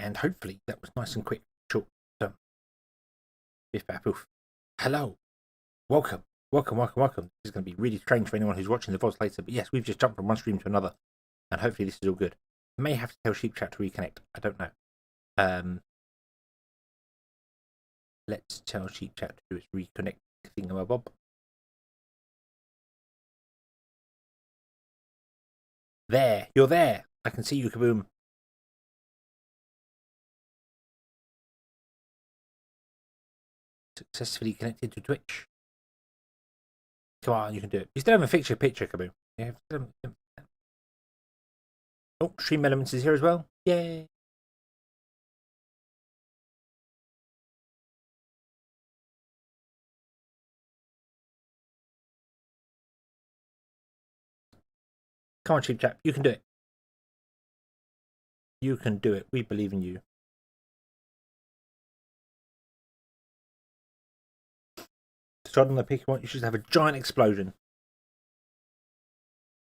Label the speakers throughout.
Speaker 1: And hopefully that was nice and quick, short. Biff bap poof. Hello, welcome. This is going to be really strange for anyone who's watching the VODs later. But yes, we've just jumped from one stream to another, and hopefully this is all good. I may have to tell Sheep Chat to reconnect. I don't know. Let's tell Sheep Chat to do its reconnect thingamabob. There, you're there. I can see you, Kaboom. Successfully connected to Twitch. Come on, you can do it. You still haven't fixed your picture, Kaboom. Yeah. Oh, Stream Elements is here as well. Yay. Come on, Sheep Chat. You can do it. You can do it. We believe in you. Start on the pick one. You should have a giant explosion.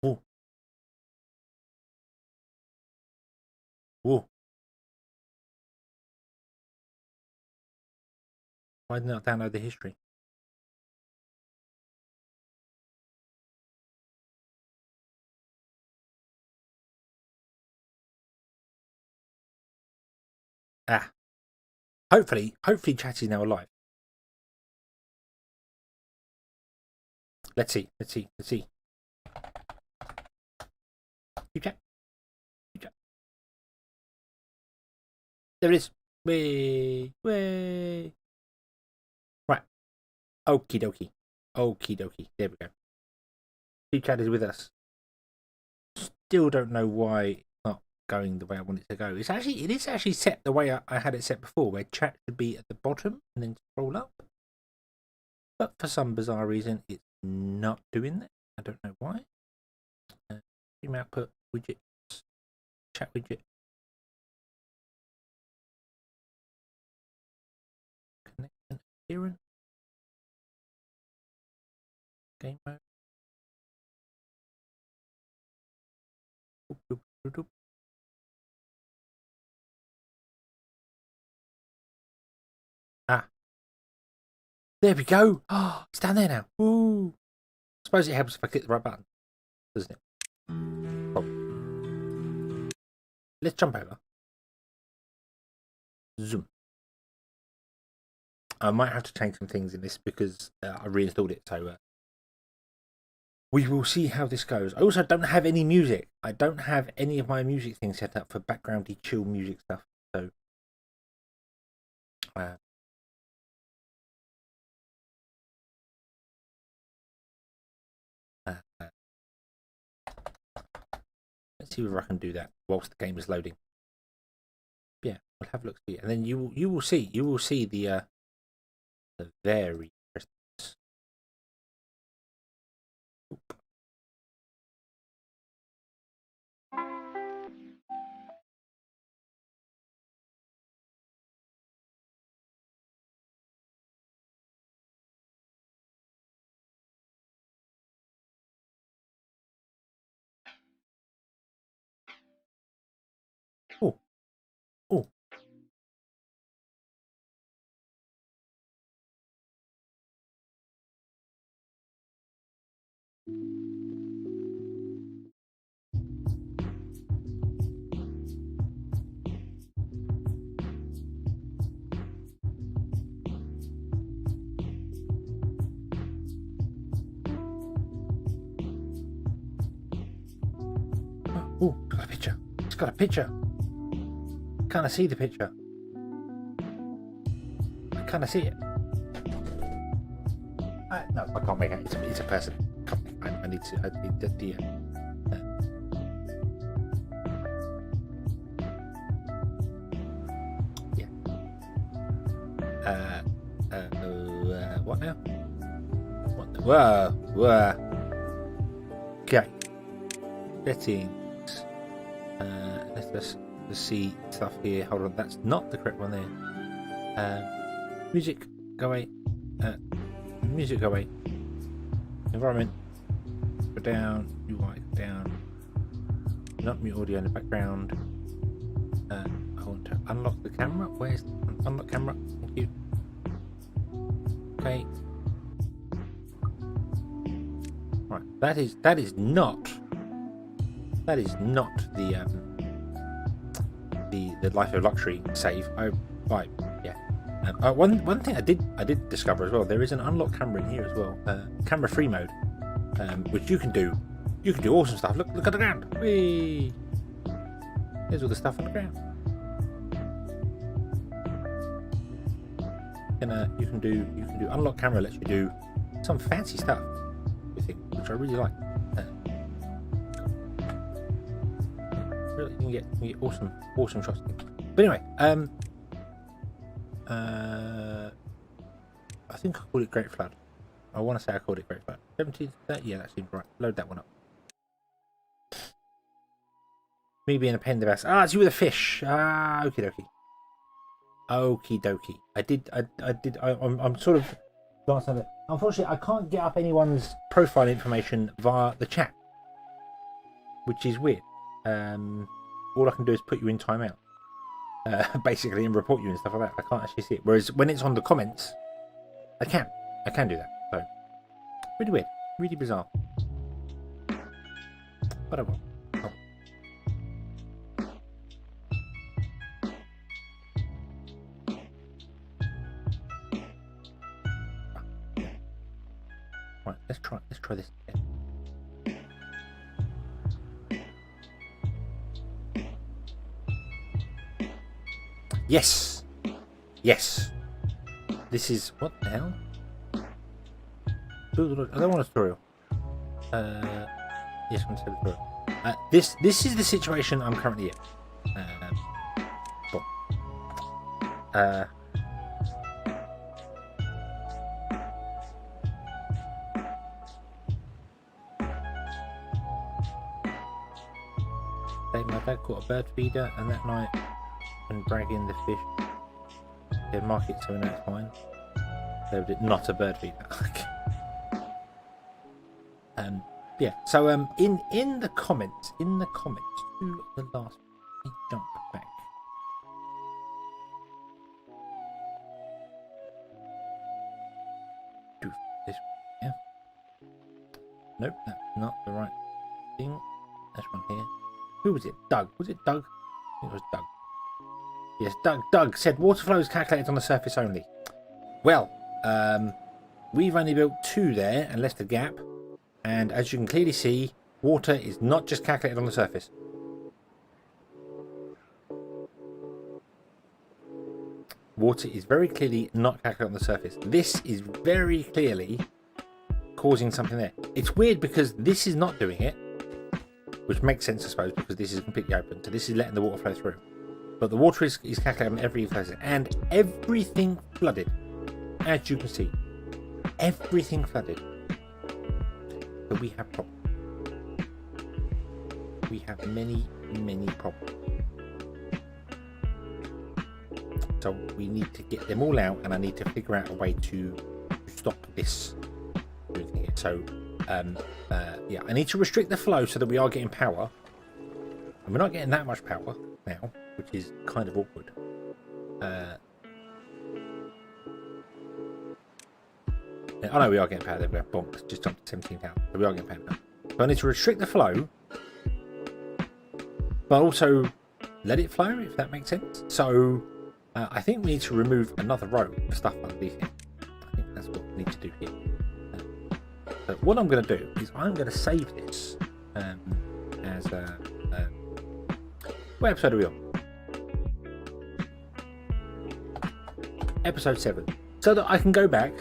Speaker 1: Whoa. Whoa. Why didn't I download the history? Ah. Hopefully Chat is now alive. Let's see. Keep Chat. There it is. Way. Right. Okie dokie. There we go. Keep Chat is with us. Still don't know why it's not going the way I want it to go. It is actually set the way I had it set before, where Chat should be at the bottom and then scroll up. But for some bizarre reason, it's not doing that. I don't know why. Stream output widgets, chat widget, connection appearance, game mode. Ah, there we go. Oh, it's down there now. Ooh. I suppose it helps if I click the right button, doesn't it? Oh. Let's jump over. Zoom. I might have to change some things in this because I reinstalled it, so we will see how this goes. I also don't have any music. I don't have any of my music things set up for backgroundy chill music stuff, so let's see if I can do that whilst the game is loading. Yeah, we'll have a look see, and then you will see the very interesting. Oh. Oh, got a picture. It's got a picture. Can't I see the picture? Can I see it? No, I can't make it. It's a person. I need to. What now? Whoa. Okay. Settings. Let's see stuff here. Hold on, that's not the correct one there. Music, go away. Music, go away. Environment, go down. UI, down. Not mute audio in the background. I want to unlock the camera. Where's unlock camera? Thank you. Okay. Right. That is not the Life of Luxury save. Right. Yeah. One thing I did discover as well. There is an unlock camera in here as well. Camera free mode, which you can do. You can do awesome stuff. Look at the ground. Whee! There's all the stuff on the ground. And you can do unlock camera. Lets you do some fancy stuff. I think, which I really like. Really, you can get awesome shots. But anyway, I think I called it Great Flood. I want to say I called it Great Flood. 17th, yeah, that seems right. Load that one up. Me being a pain in the ass. Ah, it's you with a fish. Ah, okie dokie. Okie dokie. I'm sort of glancing at it. Unfortunately, I can't get up anyone's profile information via the chat, which is weird. All I can do is put you in timeout, basically, and report you and stuff like that. I can't actually see it. Whereas when it's on the comments, I can do that. So really weird, really bizarre. But I will. Oh. Right, let's try this again. Yes. This is what the hell? I don't want a tutorial. Yes, I want to say tutorial. This is the situation I'm currently in. My dad caught a bird feeder, and that night, when dragging the fish, they'd mark it so we know it's fine. So not a bird feeder. Yeah. So in the comments to the last, let me jump back. Do this, yeah. Nope, that's not the right thing. This one here. Who was it? Doug. Was it Doug? I think it was Doug. Yes, Doug said water flow is calculated on the surface only. Well, we've only built 2 there and left a gap. And as you can clearly see, water is not just calculated on the surface. Water is very clearly not calculated on the surface. This is very clearly causing something there. It's weird because this is not doing it, which makes sense, I suppose, because this is completely open. So this is letting the water flow through. But the water is calculated on every place, and everything flooded, as you can see. Everything flooded. But we have problems. We have many problems. So we need to get them all out, and I need to figure out a way to stop this. So, yeah, I need to restrict the flow so that we are getting power. And we're not getting that much power now, which is kind of awkward. I know we are getting power there. We have bombs. Just jumped to 17,000. So we are getting power now. So I need to restrict the flow, but also let it flow, if that makes sense. So I think we need to remove another row of stuff underneath here. I think that's what we need to do here. So what I'm going to do is I'm going to save this as a... what episode are we on? Episode 7. So that I can go back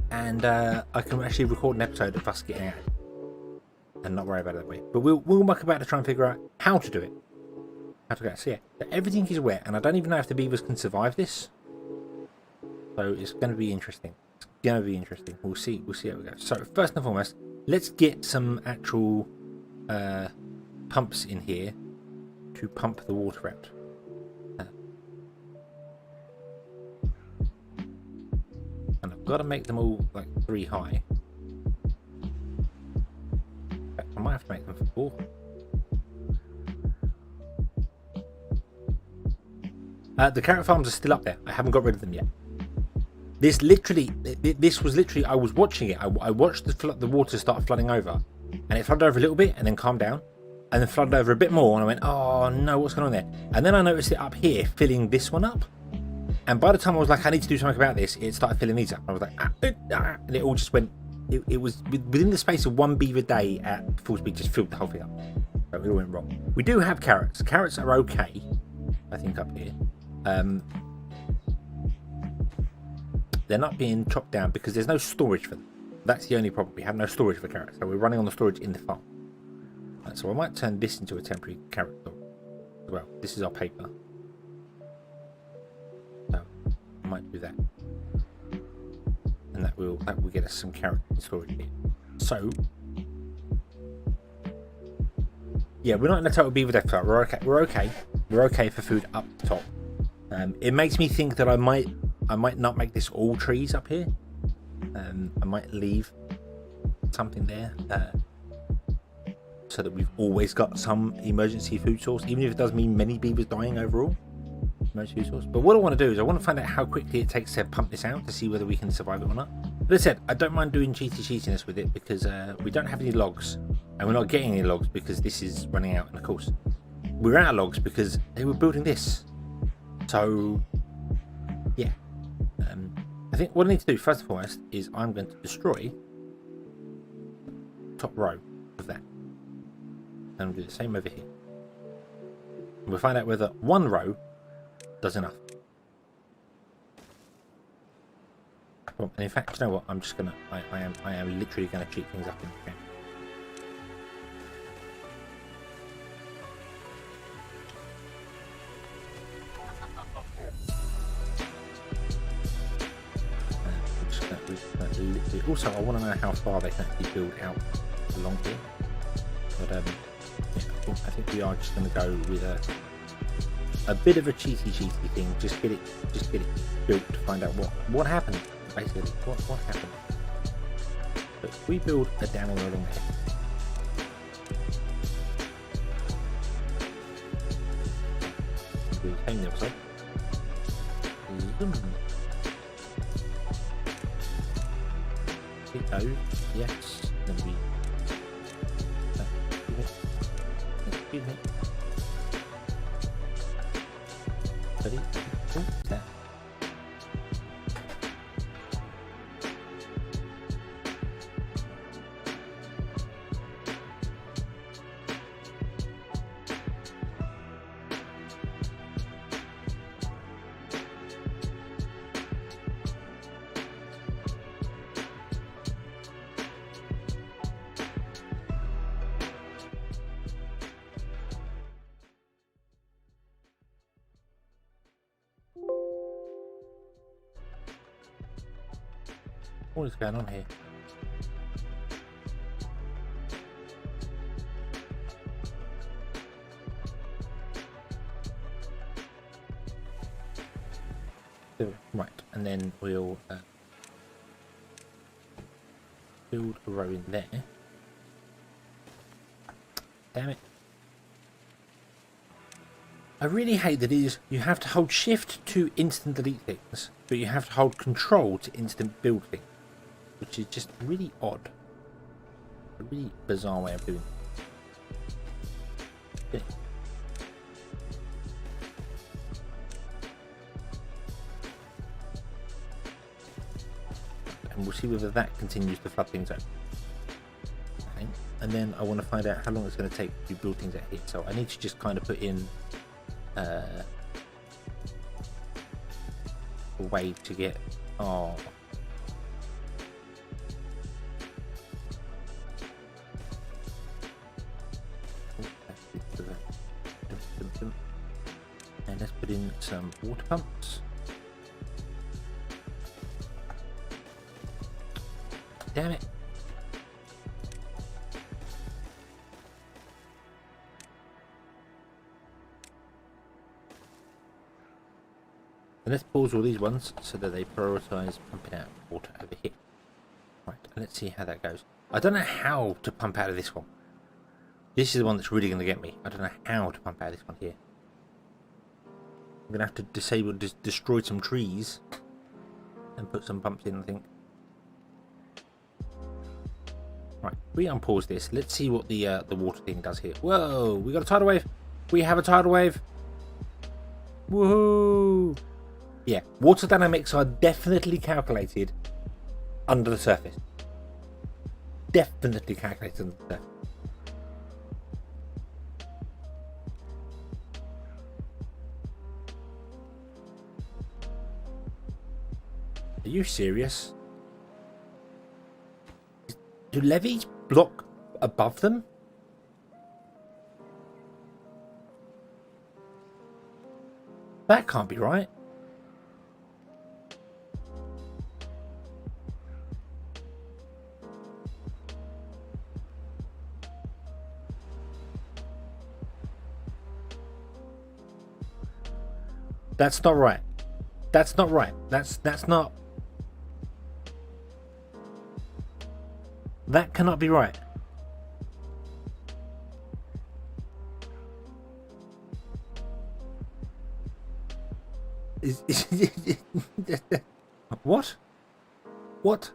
Speaker 1: and I can actually record an episode of us getting out and not worry about it that way. But we'll muck about to try and figure out how to do it. How to go. So yeah, so everything is wet, and I don't even know if the beavers can survive this. So it's going to be interesting. It's going to be interesting. We'll see. We'll see how it goes. So first and foremost, let's get some actual pumps in here to pump the water out. And I've got to make them all like 3 high. In fact, I might have to make them 4. The carrot farms are still up there. I haven't got rid of them yet. This was literally, I was watching it. I watched the water start flooding over, and it flooded over a little bit and then calmed down, and then flooded over a bit more, and I went, oh no, what's going on there? And then I noticed it up here filling this one up, and by the time I was like, I need to do something about this, it started filling these up. I was like, and it all just went, it was within the space of one beaver day at full speed, just filled the whole thing up. So it all went wrong. We do have carrots. Carrots are okay, I think, up here. They're not being chopped down because there's no storage for them. That's the only problem. We have no storage for carrots, so we're running on the storage in the farm. Right, so I might turn this into a temporary carrot store as well. This is our paper, so I might do that, and that will get us some carrot storage here. So yeah, we're not in a total beaver death trap. We're okay for food up top. It makes me think that I might not make this all trees up here. I might leave something there so that we've always got some emergency food source, even if it does mean many beavers dying overall. Emergency food source. But what I want to do is I want to find out how quickly it takes to pump this out to see whether we can survive it or not. But as I said, I don't mind doing cheatiness with it because we don't have any logs, and we're not getting any logs because this is running out. And of course, we're out of logs because they were building this. So yeah. I think what I need to do first and foremost is I'm going to destroy the top row of that. And we'll do the same over here. And we'll find out whether one row does enough. Well, and in fact, you know what? I'm just gonna I am literally gonna cheat things up in the game. Also, I want to know how far they can actually build out along here. But yeah, I think we are just going to go with a bit of a cheaty thing. Just get it built to find out what happened. Basically, what happened. But if we build a dam along there. We came the other side. Go, yes, then we excuse me. Ready? Oh, there. What is going on here? Right, and then we'll build a row in there. Damn it. I really hate that it is you have to hold shift to instant delete things, but you have to hold control to instant build things. Which is just really odd. A really bizarre way of doing it. Okay. And we'll see whether that continues to flood things out. Okay. And then I want to find out how long it's going to take to build things out here. So I need to just kind of put in a way to get our and let's put in some water pumps. Damn it. And let's pause all these ones so that they prioritize pumping out water over here. Right, and let's see how that goes. I don't know how to pump out of this one. This is the one that's really going to get me. I don't know how to pump out of this one here. I'm gonna have to destroy some trees and put some pumps in, I think. Right, we unpause this. Let's see what the water thing does here. Whoa, we got a tidal wave. We have a tidal wave. Woohoo! Yeah, water dynamics are definitely calculated under the surface. Definitely calculated under the surface. Are you serious? Do levees block above them? That can't be right. That's not right. That's not right. That's not. That cannot be right. What? What?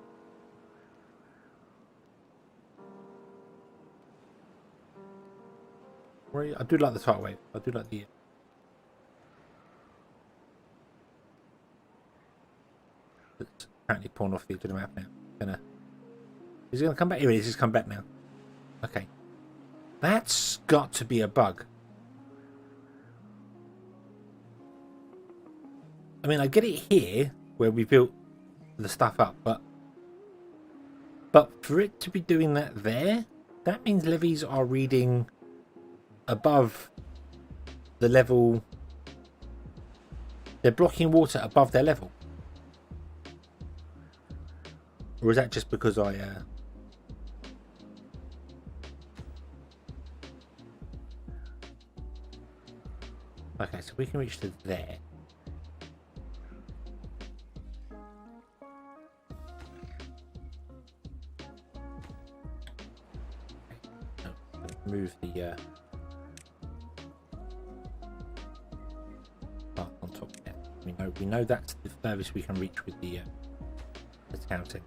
Speaker 1: I do like the tidal wave. I do like the. It's apparently pulling off the edge of the map now. Is he gonna come back? Here it is. He's come back now. Okay. That's got to be a bug. I mean, I get it here where we built the stuff up, but for it to be doing that there, that means levees are reading above the level. They're blocking water above their level. Or is that just because I Okay, so we can reach to there. Move the path on top there. We know that's the furthest we can reach with the town centre.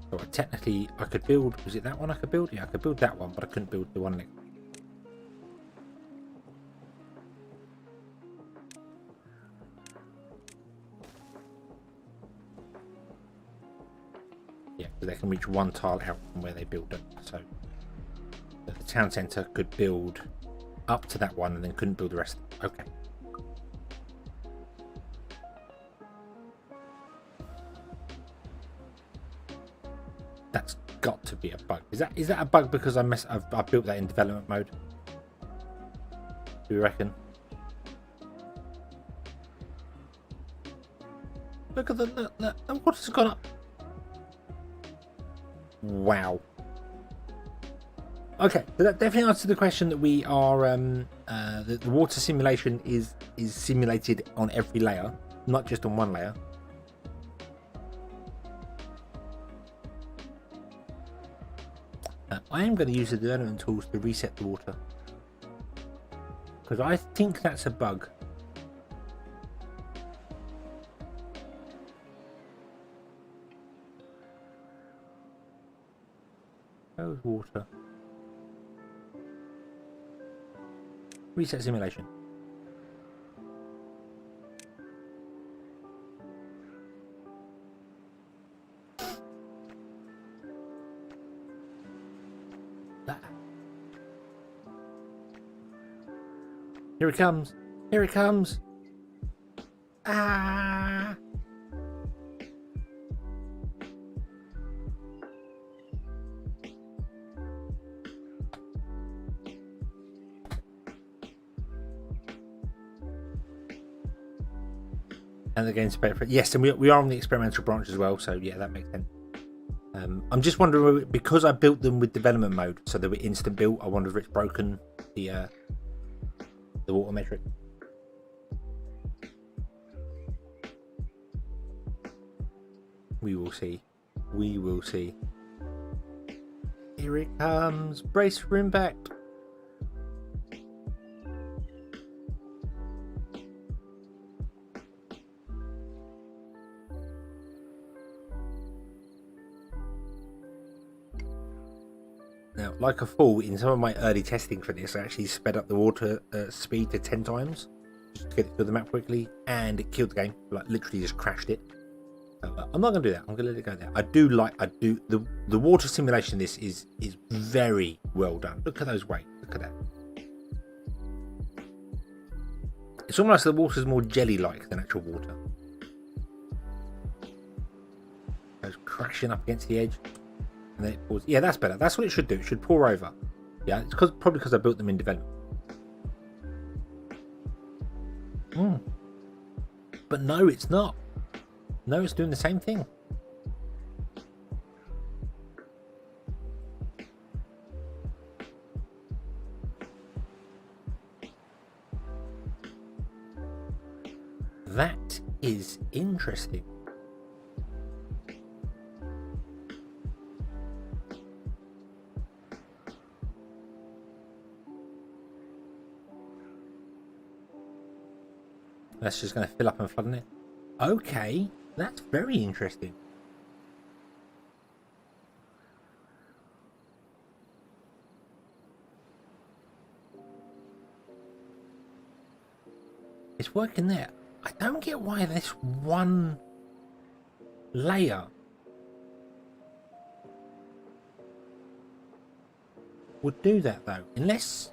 Speaker 1: So technically I could build, was it that one I could build? Yeah, I could build that one, but I couldn't build the one next. Yeah, so they can reach one tile out from where they build it. So the town centre could build up to that one and then couldn't build the rest. Okay. That's got to be a bug. Is that a bug because I built that in development mode? Do you reckon? Look at the water's gone up. Wow. Okay, so that definitely answers the question that we are the water simulation is simulated on every layer, not just on one layer. I am going to use the development tools to reset the water because I think that's a bug. Where's water? Reset simulation. Here it comes. Here it comes. Ah. And the game's better. Yes, and we are on the experimental branch as well, so yeah, that makes sense. I'm just wondering, because I built them with development mode, so they were instant built, I wonder if it's broken the water metric. We will see. We will see. Here it comes. Brace for impact. Now, like a fool, in some of my early testing for this, I actually sped up the water speed to 10 times just to get it through the map quickly, and it killed the game. Like, literally just crashed it. So, I'm not going to do that. I'm going to let it go there. The water simulation in this is very well done. Look at those waves. Look at that. It's almost like the water's more jelly-like than actual water. Goes crashing up against the edge. And then it pours. Yeah, that's better. That's what it should do. It should pour over. Yeah, it's probably because I built them in development. But no, it's not. No, it's doing the same thing. That is interesting. That's just going to fill up and flood in it. Okay, that's very interesting. It's working there. I don't get why this one layer would do that though, unless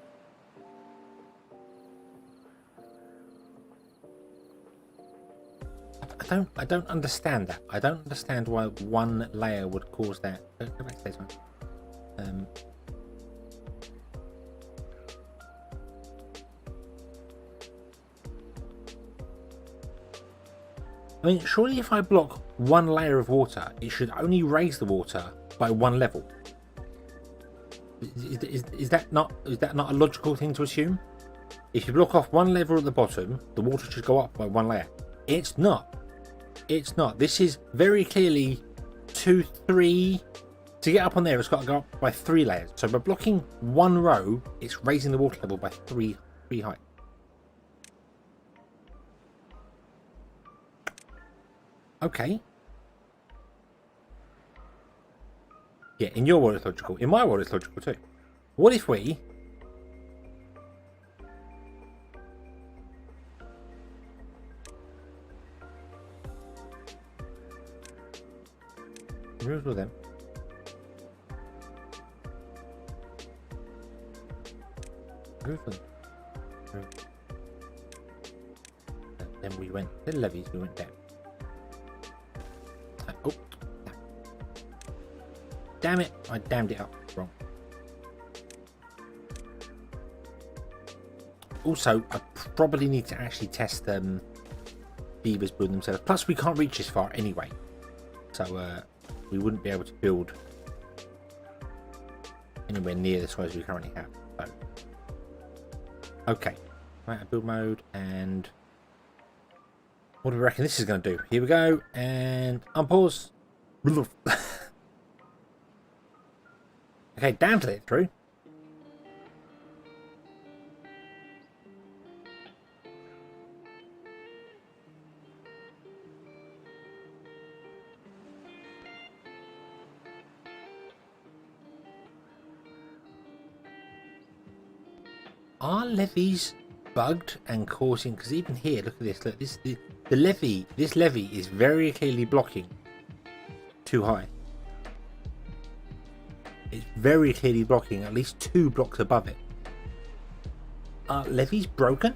Speaker 1: I don't understand that. I don't understand why one layer would cause that. Go back to this one. I mean, surely if I block one layer of water, it should only raise the water by one level. Is that not a logical thing to assume? If you block off one level at the bottom, the water should go up by one layer. It's not. It's not. This is very clearly 2, 3. To get up on there, it's got to go up by 3 layers. So by blocking one row, it's raising the water level by 3 height. Okay. Yeah, in your world it's logical. In my world it's logical too. What if we... Rules with them. Rules with them. Then we went... The levies, we went down. Oh, damn it! I damned it up wrong. Also, I probably need to actually test beavers building themselves. Plus, we can't reach this far anyway, so we wouldn't be able to build anywhere near the size we currently have. So, okay, right, build mode, and what do we reckon this is going to do? Here we go, and unpause. Okay, down to it through. Are levees bugged and causing? Because even here, look at this. Look, the levee. This levee is very clearly blocking too high. It's very clearly blocking at least 2 blocks above it. Are levees broken?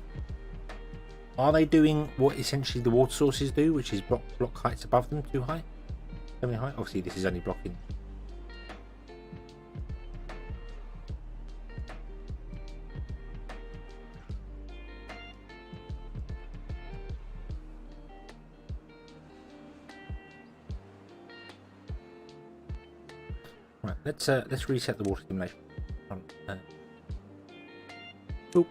Speaker 1: Are they doing what essentially the water sources do, which is block heights above them too high? Too high? Obviously, this is only blocking. Right, let's reset the water simulation. Boop.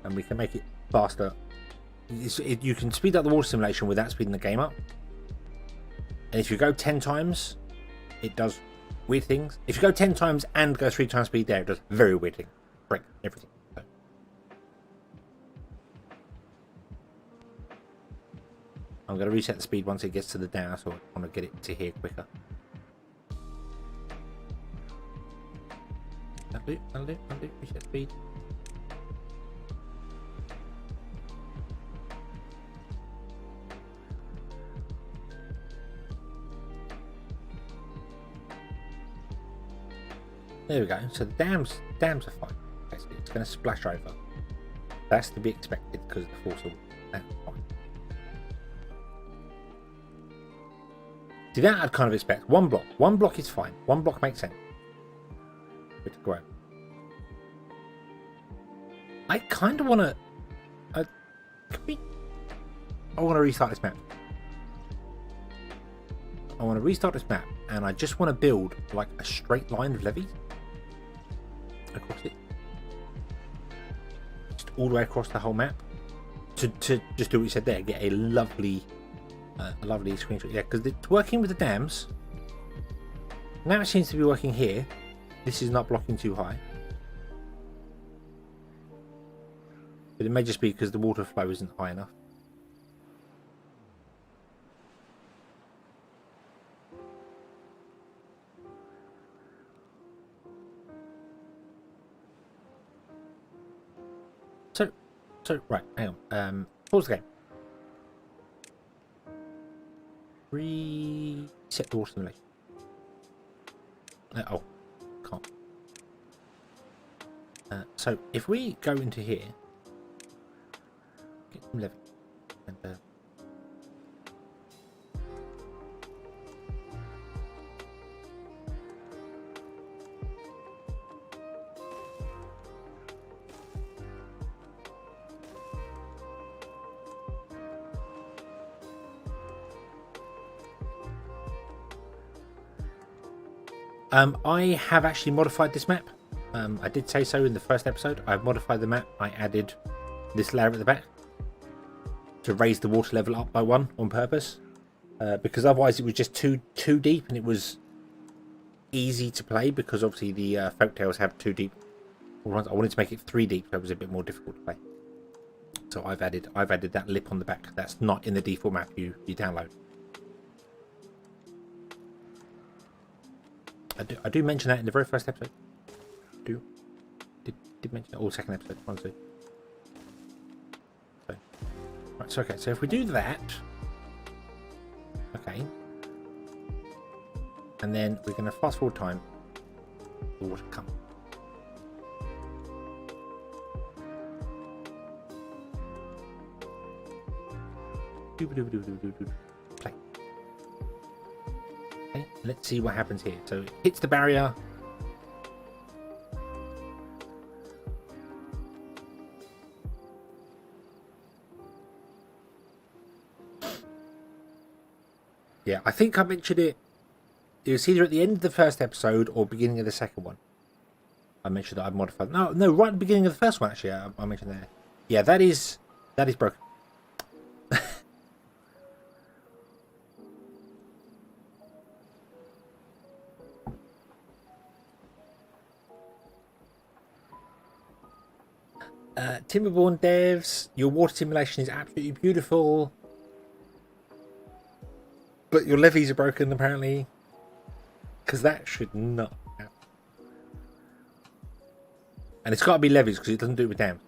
Speaker 1: And we can make it faster. You can speed up the water simulation without speeding the game up. And if you go 10 times, it does weird things. If you go 10 times and go 3 times speed there, it does very weird things. Break everything. So. I'm going to reset the speed once it gets to the down, so I want to get it to here quicker. That'll do. Reset speed. There we go. So the dams are fine. Basically, it's going to splash over. That's to be expected because of the force of that's fine. See, that I'd kind of expect. One block is fine. One block makes sense. Good to grow. I kind of want to. I want to restart this map. I want to restart this map, and I just want to build like a straight line of levees across it, just all the way across the whole map. To just do what you said there, get a lovely screenshot. Yeah, because it's working with the dams. Now it seems to be working here. This is not blocking too high, but it may just be because the water flow isn't high enough. So right, hang on. Pause the game. Reset the water simulation. Oh, can't. So if we go into here, get some levy, and I have actually modified this map. I did say so in the first episode. I've modified the map. I added this layer at the back to raise the water level up by 1 on purpose, because otherwise it was just too deep, and it was easy to play because obviously the folktales have 2 deep. I wanted to make it 3 deep, so it was a bit more difficult to play. So I've added that lip on the back. That's not in the default map you download. I do mention that in the very first episode. Did mention that, or second episode, 1, 2. So, right, so okay, so if we do that, okay, and then we're going to fast forward time, the water come. Play. Okay, let's see what happens here. So it hits the barrier. Yeah, I think I mentioned it. It was either at the end of the first episode or beginning of the second one. I mentioned that I've modified. No, right at the beginning of the first one, actually. I mentioned that. Yeah, that is broken. Timberborn devs, your water simulation is absolutely beautiful, but your levees are broken apparently, because that should not happen. And it's got to be levees because it doesn't do it with dams.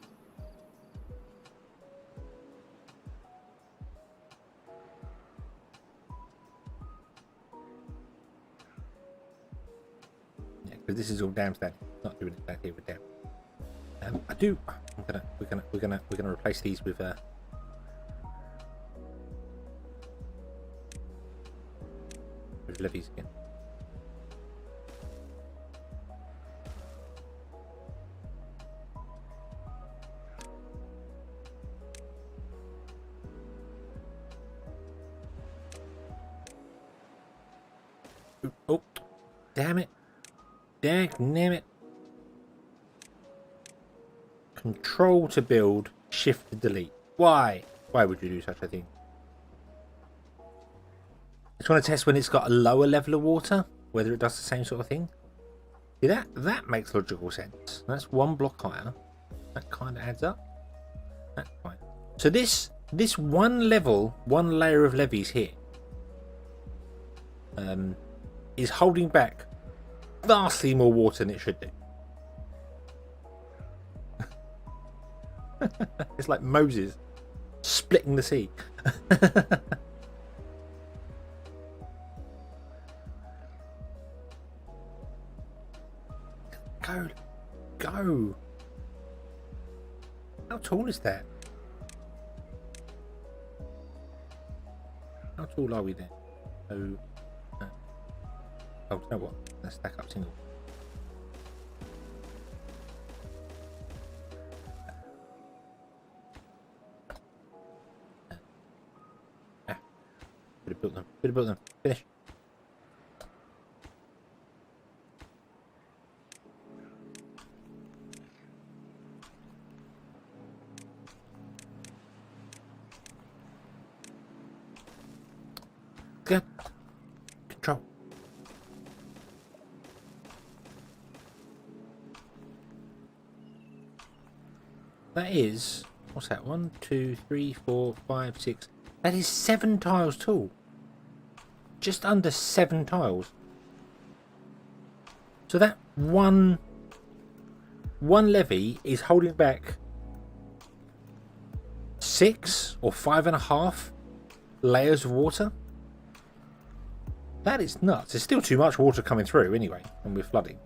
Speaker 1: Yeah, because this is all dams down. Not doing it down here with dams. We're gonna replace these with levees again. Oh, damn it! Damn it! Control to build, shift to delete. Why? Why would you do such a thing? I just want to test when it's got a lower level of water, whether it does the same sort of thing. See, that makes logical sense. That's 1 block higher. That kind of adds up. That's fine. So this one layer of levees here is holding back vastly more water than it should do. It's like Moses splitting the sea. Go. Go. How tall is that? How tall are we then? So, oh, you know what? Let's stack up single. Could have built them. Could have built them. Finish. Good. Control. That is, what's that? 1, 2, 3, 4, 5, 6. That is 7 tiles tall. Just under 7 tiles. So that one levee is holding back 6 or 5.5 layers of water. That is nuts. There's still too much water coming through anyway, and we're flooding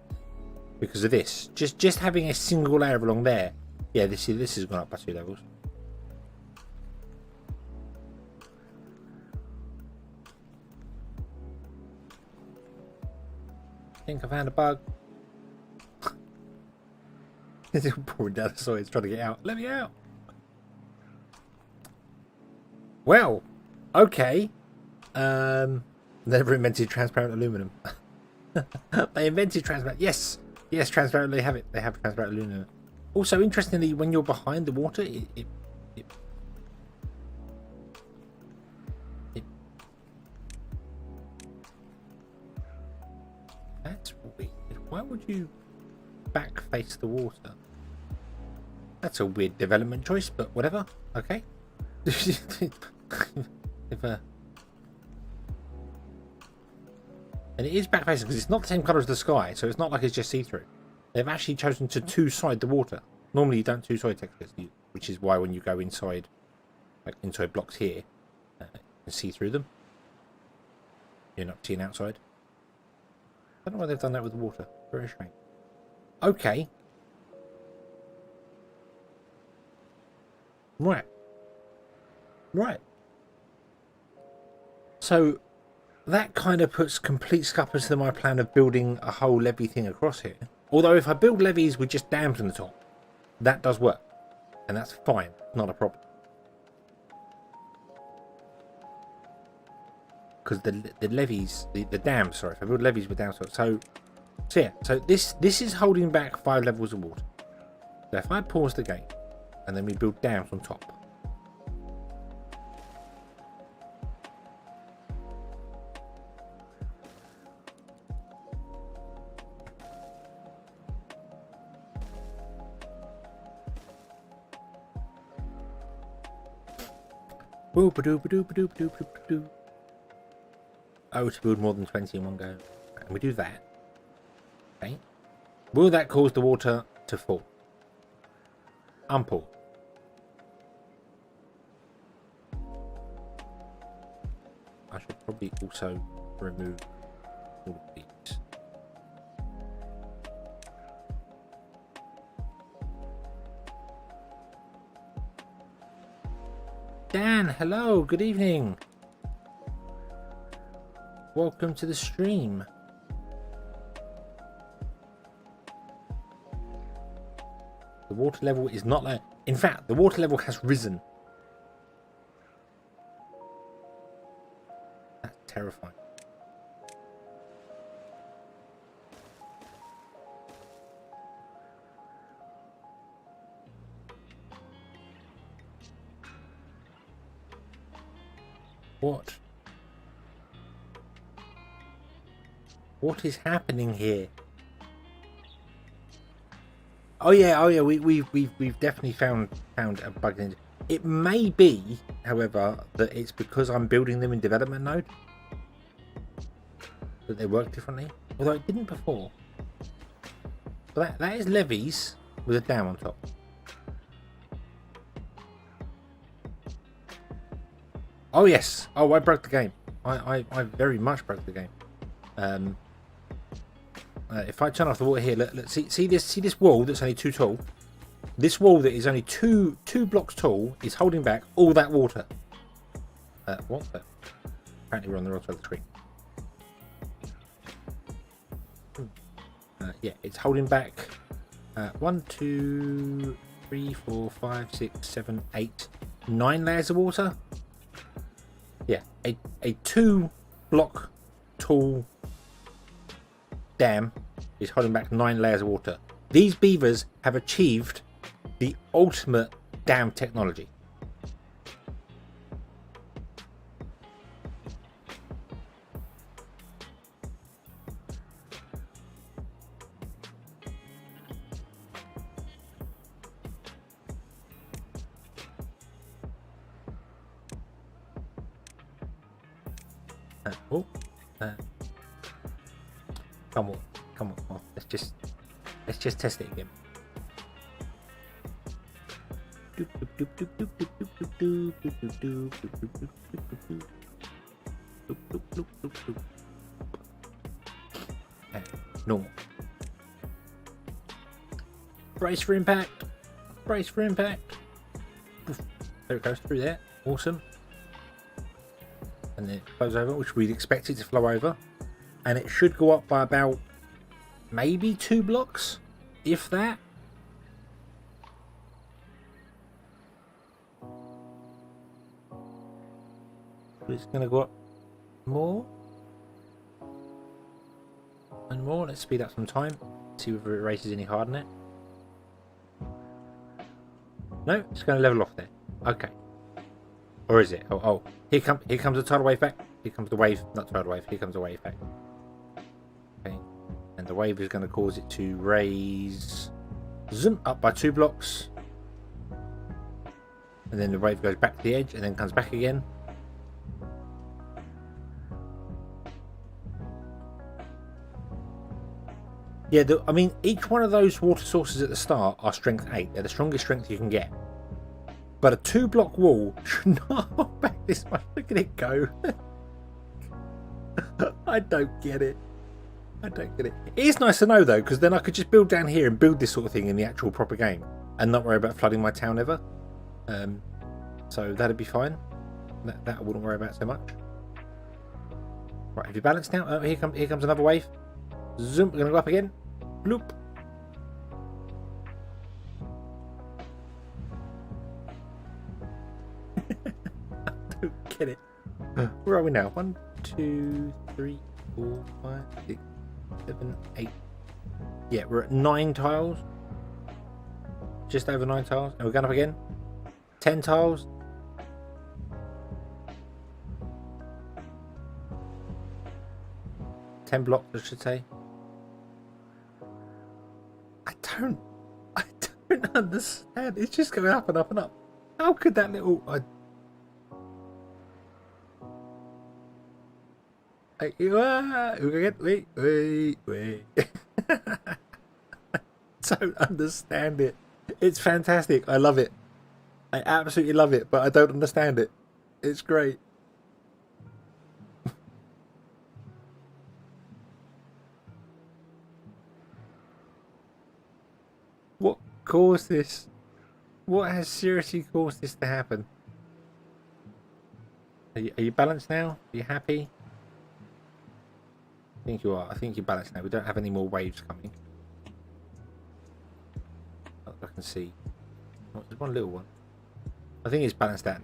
Speaker 1: because of this. Just having a single layer along there. Yeah, this has gone up by 2 levels. I think I found a bug. It's all pouring down the soil. It's trying to get out. Let me out. Well, okay. Never invented transparent aluminum. They invented transparent. Yes, transparent. They have it. They have transparent aluminum. Also, interestingly, when you're behind the water, that's weird. Why would you back face the water? That's a weird development choice, but whatever. Okay. And it is back facing because it's not the same colour as the sky, so it's not like it's just see-through. They've actually chosen to two-side the water. Normally you don't two-side textures, which is why when you go inside, like inside blocks here, you can see through them. You're not seeing outside. I don't know why they've done that with the water. Very strange. Okay. Right. So that kind of puts complete scuppers to my plan of building a whole levee thing across here. Although if I build levees with just dams on the top, that does work. And that's fine. Not a problem. Because the levees, the dams, sorry, if I build levees with dams, so yeah, so this is holding back 5 levels of water. So if I pause the game, and then we build dams on top. Oh, to build more than 20 in one go. And we do that. Okay. Will that cause the water to fall? Unpull. I should probably also remove all of these. Dan, hello, good evening. Welcome to the stream. The water level is not low. In fact, the water level has risen. That's terrifying. What? What is happening here? Oh yeah. We've definitely found a bug in it. It may be, however, that it's because I'm building them in development mode that they work differently. Although it didn't before. But that is levees with a dam on top. Oh yes. Oh, I broke the game. I very much broke the game. If I turn off the water here, let's see this wall that's only 2 tall. This wall that is only two blocks tall is holding back all that water. What? Apparently we're on the wrong side of the screen. Yeah, it's holding back 1, 2, 3, 4, 5, 6, 7, 8, 9 layers of water. Yeah, a 2 block tall dam is holding back 9 layers of water. These beavers have achieved the ultimate dam technology. Come on. Let's just test it again. Normal. Brace for impact. Brace for impact. There it goes through there. Awesome. And then it flows over, which we'd expect it to flow over. And it should go up by about maybe 2 blocks, if that. It's going to go up more and more. Let's speed up some time. See whether it races any harder than it. No, it's going to level off there. Okay. Or is it? Oh, here comes the tidal wave back. Here comes the wave, not tidal wave. Here comes the wave back. Okay, and the wave is going to cause it to raise, zoom up by 2 blocks, and then the wave goes back to the edge and then comes back again. Yeah, I mean, each one of those water sources at the start are strength 8. They're the strongest strength you can get. But a 2 block wall should not hold back this much. Look at it go. I don't get it. It is nice to know though, because then I could just build down here and build this sort of thing in the actual proper game and not worry about flooding my town ever. So that'd be fine. That I wouldn't worry about so much. Right, have you balanced now? Oh, here comes another wave. Zoom, we're going to go up again. Bloop. I don't get it. Where are we now? 1, 2, 3, 4, 5, 6, 7, 8. Yeah, we're at 9 tiles. Just over 9 tiles. And we're going up again. 10 tiles. Ten blocks, I should say. I don't understand. It's just going up and up and up. How could that little... Wait. Don't understand it. It's fantastic. I love it. I absolutely love it, but I don't understand it. It's great. What caused this? What has seriously caused this to happen? Are you balanced now? Are you happy? I think you are. I think you're balanced now. We don't have any more waves coming. I can see. Oh, there's one little one. I think it's balanced out.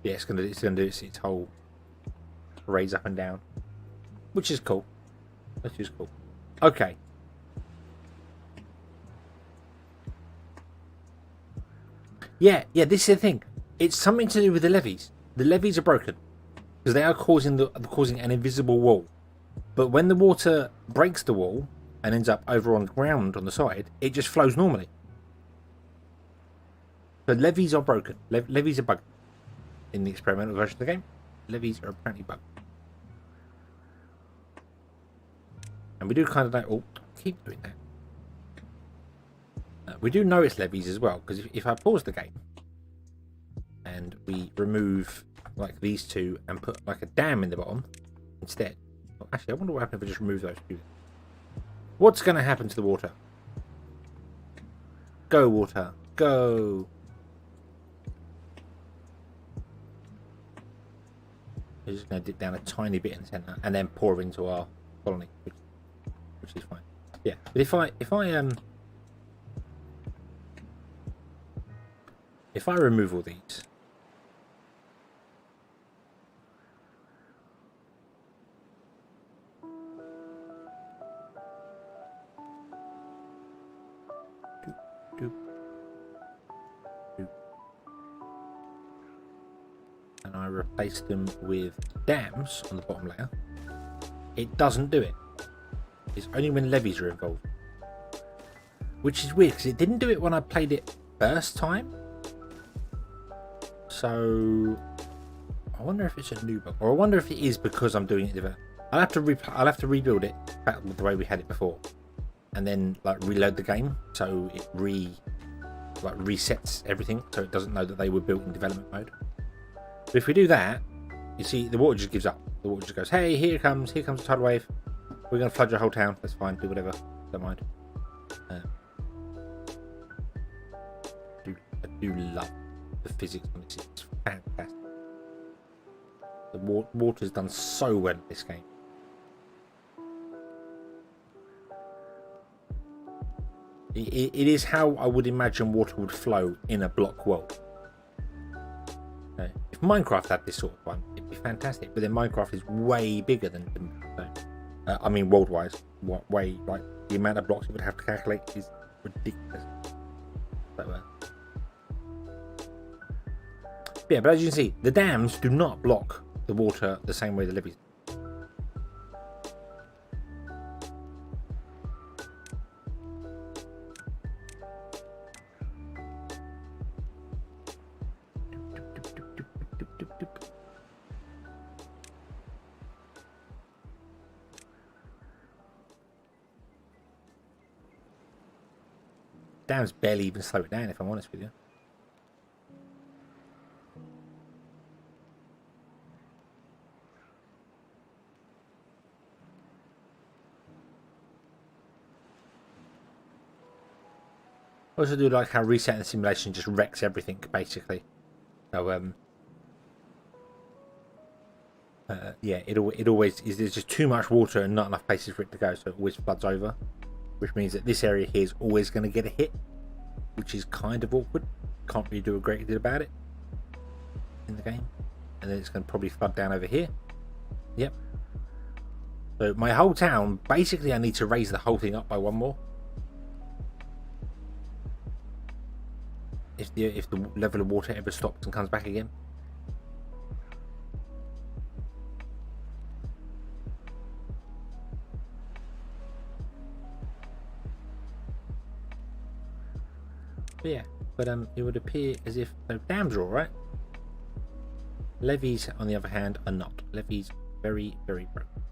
Speaker 1: Yeah, it's gonna do its whole raise up and down, which is cool. Okay. Yeah. This is the thing. It's something to do with the levees. The levees are broken because they are causing an invisible wall. But when the water breaks the wall and ends up over on the ground on the side, it just flows normally. The levees are broken. Levees are bugged. In the experimental version of the game, levees are apparently bugged. And we do kind of know... Oh, keep doing that. We do know it's levees as well, because if I pause the game and we remove like these two and put like a dam in the bottom instead. Well, actually, I wonder what happens if I just remove those two. What's going to happen to the water? Go, water. Go. We're just going to dip down a tiny bit in the center and then pour into our colony, which is fine. Yeah, but if I remove all these, and I replace them with dams on the bottom layer, it doesn't do it. It's only when levees are involved, which is weird because it didn't do it when I played it first time. So I wonder if it's a new bug, or I wonder if it is because I'm doing it different. I'll have to rebuild it back the way we had it before, and then like reload the game so it resets everything so it doesn't know that they were built in development mode. But if we do that, you see the water just gives up. The water just goes, hey, here comes a tidal wave. We're going to flood your whole town. That's fine. Do whatever. Don't mind. I do love the physics on this. It's fantastic. The water's done so well in this game. It is how I would imagine water would flow in a block world. If Minecraft had this sort of one, it'd be fantastic. But then Minecraft is way bigger than Timberborn. I mean, world-wise, way like the amount of blocks it would have to calculate is ridiculous. So, yeah, but as you can see, the dams do not block the water the same way the levees. Dams barely even slow it down, if I'm honest with you. I also do like how resetting the simulation just wrecks everything, basically. So, yeah, it always is. There's just too much water and not enough places for it to go, so it always floods over. Which means that this area here is always going to get a hit, which is kind of awkward. Can't really do a great deal about it in the game. And then it's going to probably flood down over here. Yep. So my whole town, basically I need to raise the whole thing up by one more. If the level of water ever stops and comes back again. But yeah, but it would appear as if dams are alright. Levees, on the other hand, are not. Levees very, very broken.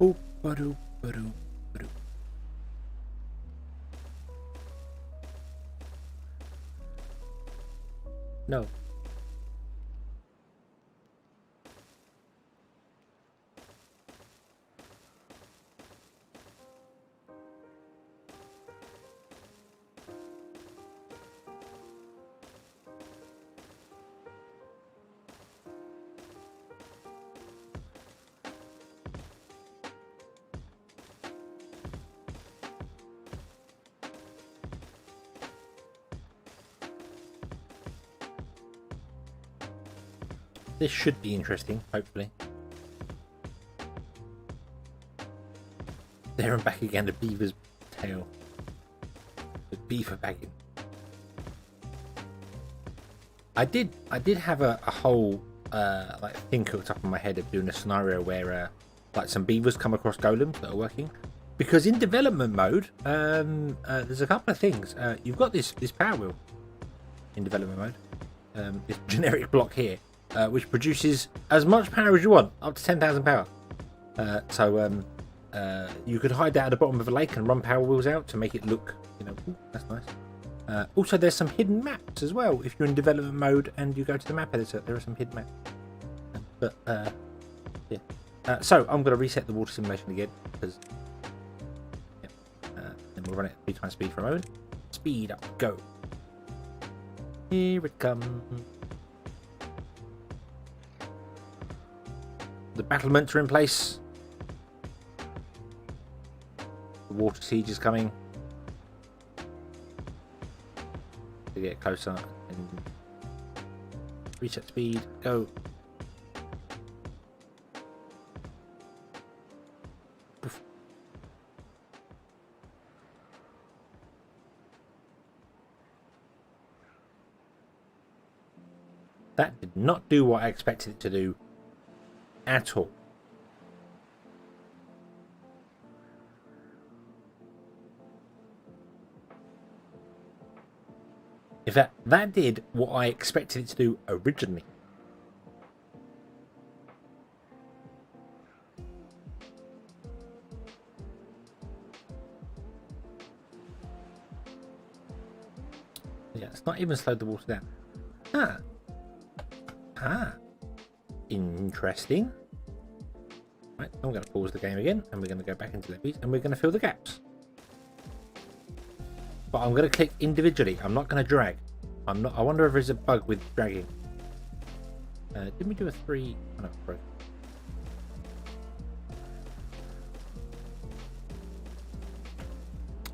Speaker 1: Oh, ba-doo, ba-doo, ba-doo. No. This should be interesting, hopefully. There and back again, the beaver's tail. The beaver bagging. I did have a whole like thing cooked up in my head of doing a scenario where like some beavers come across golems that are working. Because in development mode, there's a couple of things. You've got this power wheel in development mode, this generic block here, which produces as much power as you want, up to 10,000 power. So you could hide that at the bottom of a lake and run power wheels out to make it look, ooh, that's nice. Also, there's some hidden maps as well. If you're in development mode and you go to the map editor, there are some hidden maps. But yeah. So I'm going to reset the water simulation again because then we'll run it at 3 times speed for a moment. Speed up, go. Here it comes. The battlements are in place. The water siege is coming. To get closer and reset speed, go. Poof. That did not do what I expected it to do at all. In fact, that did what I expected it to do originally. Yeah, it's not even slowed the water down. Interesting. Right, I'm going to pause the game again, and we're going to go back into levies, and we're going to fill the gaps. But I'm going to click individually. I'm not going to drag. I wonder if there's a bug with dragging. Didn't we do a 3? Oh, no, broke.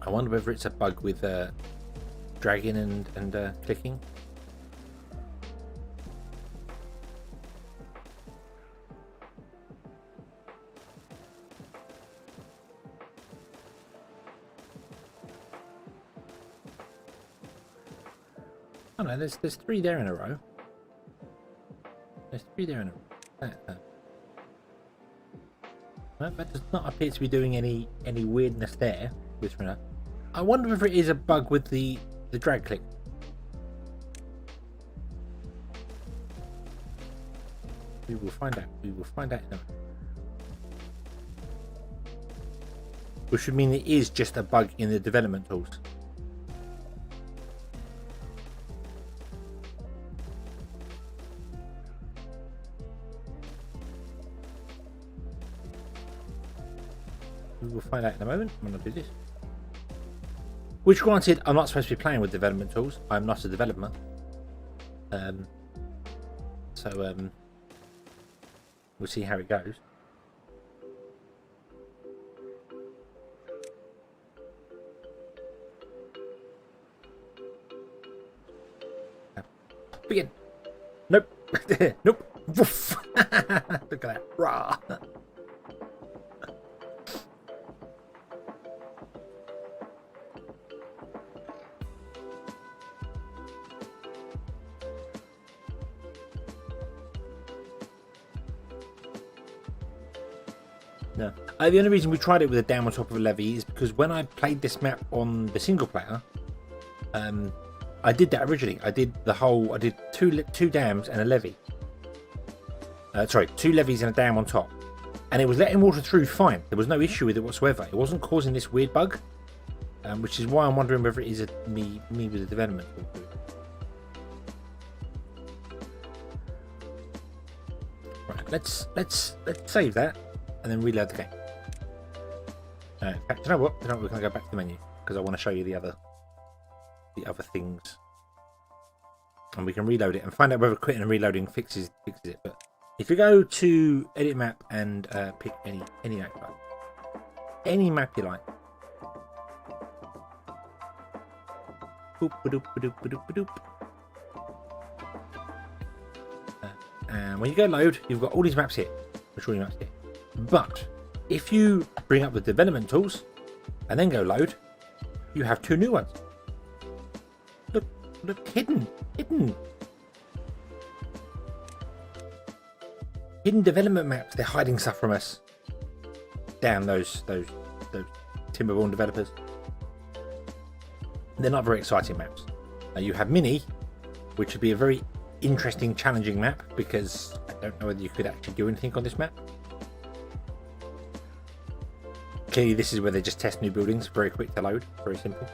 Speaker 1: I wonder whether it's a bug with dragging and clicking. Oh no, there's 3 there in a row. There's 3 there in a row. Well, that does not appear to be doing any weirdness there. I wonder if it is a bug with the drag click. We will find out. We will find out in a minute. Which would mean it is just a bug in the development tools. We'll find out in a moment. I'm going to do this. Which, granted, I'm not supposed to be playing with development tools. I'm not a developer. We'll see how it goes. Begin. Nope. Nope. Woof. Look at that. Rah. No. The only reason we tried it with a dam on top of a levee is because when I played this map on the single player, I did that originally. I did two dams and a levee. Sorry, 2 levees and a dam on top. And it was letting water through fine. There was no issue with it whatsoever. It wasn't causing this weird bug, which is why I'm wondering whether it is me with the development. Right, let's save that. And then reload the game. In fact, you know what? We're going to go back to the menu because I want to show you the other things, and we can reload it and find out whether quitting and reloading fixes it. But if you go to edit map and pick any map you like, any map you like, and when you go load, you've got all these maps here. I'll show you maps here. But if you bring up the development tools and then go load, you have 2 new ones. Look, hidden development maps. They're hiding stuff from us. down those Timberborn developers. They're not very exciting maps. You have Mini, which would be a very interesting, challenging map, because I don't know whether you could actually do anything on this map. Clearly, this is where they just test new buildings. Very quick to load, very simple.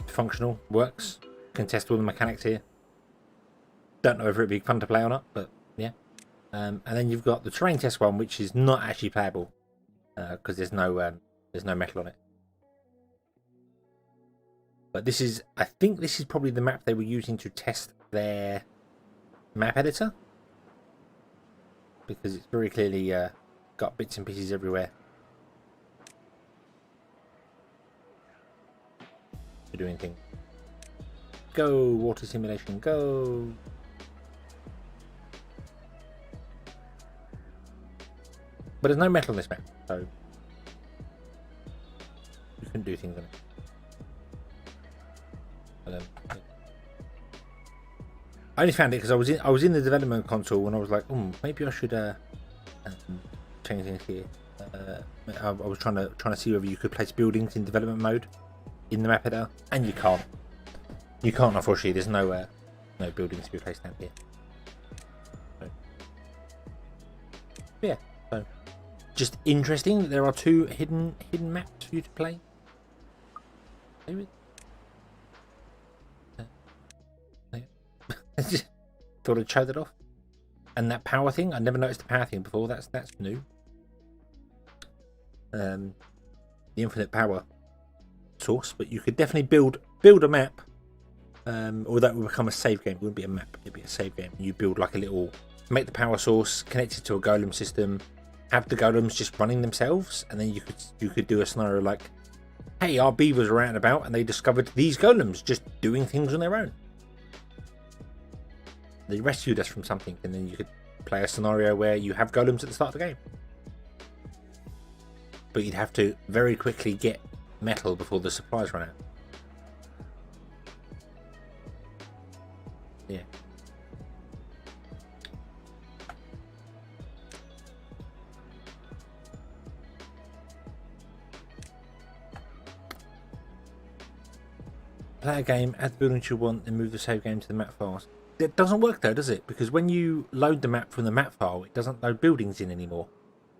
Speaker 1: Functional, works. Can test all the mechanics here. Don't know whether it'd be fun to play or not, but yeah. And then you've got the terrain test one, which is not actually playable because there's no metal on it. But this is, I think this is probably the map they were using to test their map editor, because it's very clearly got bits and pieces everywhere for doing things. Go, water simulation, go. But there's no metal on this map, so you can do things on it. I only found it because I was in the development console and I was like, maybe I should change things here. I was trying to see whether you could place buildings in development mode in the map editor, and you can't. You can't, unfortunately. There's no buildings to be placed down here. So, yeah. So just interesting that there are two hidden maps for you to play. Thought I'd show that off. And that power thing, I never noticed the power thing before. That's new. The infinite power source, but you could definitely build a map. Or that would become a save game. It wouldn't be a map, it'd be a save game. You build like a little, make the power source, connect it to a golem system, have the golems just running themselves, and then you could do a scenario like, hey, our beavers are out and about and they discovered these golems just doing things on their own. They rescued us from something, and then you could play a scenario where you have golems at the start of the game. But you'd have to very quickly get metal before the supplies run out. Yeah. Play a game, add the buildings you want, then move the save game to the map files. It doesn't work though, does it? Because when you load the map from the map file, it doesn't load buildings in anymore.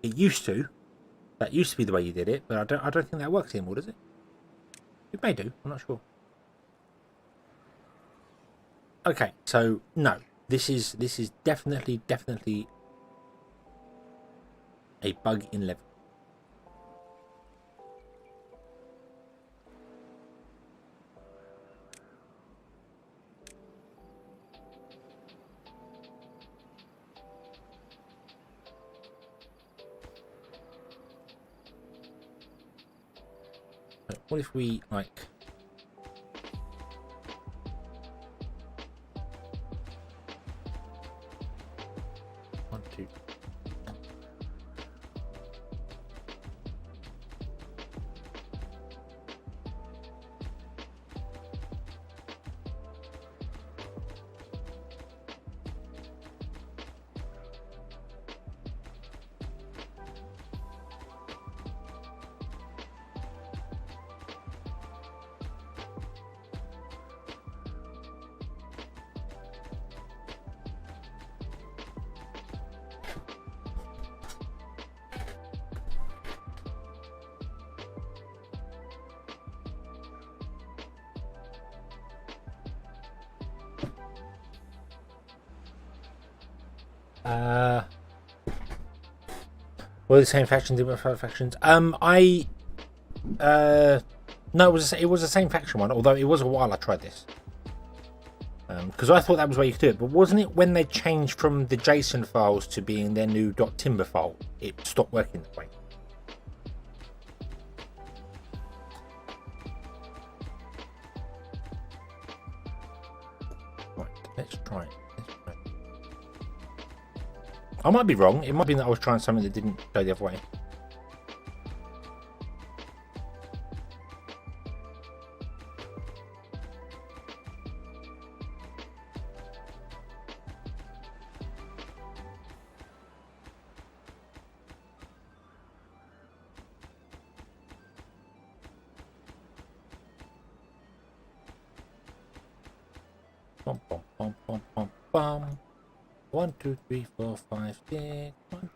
Speaker 1: It used to. That used to be the way you did it, but I don't think that works anymore, does it? It may do. I'm not sure. Okay, so no, this is definitely a bug in level. What if we like? One, two. Were the same factions, different factions? No, it was the same faction one. Although it was a while I tried this, because I thought that was where you could do it. But wasn't it when they changed from the JSON files to being their new .timber file, it stopped working that way? Right, let's try it. I might be wrong. It might be that I was trying something that didn't go the other way. Bum, bum, bum, bum, bum, bum. 1, 2, 3, 4, 5, 6. 1,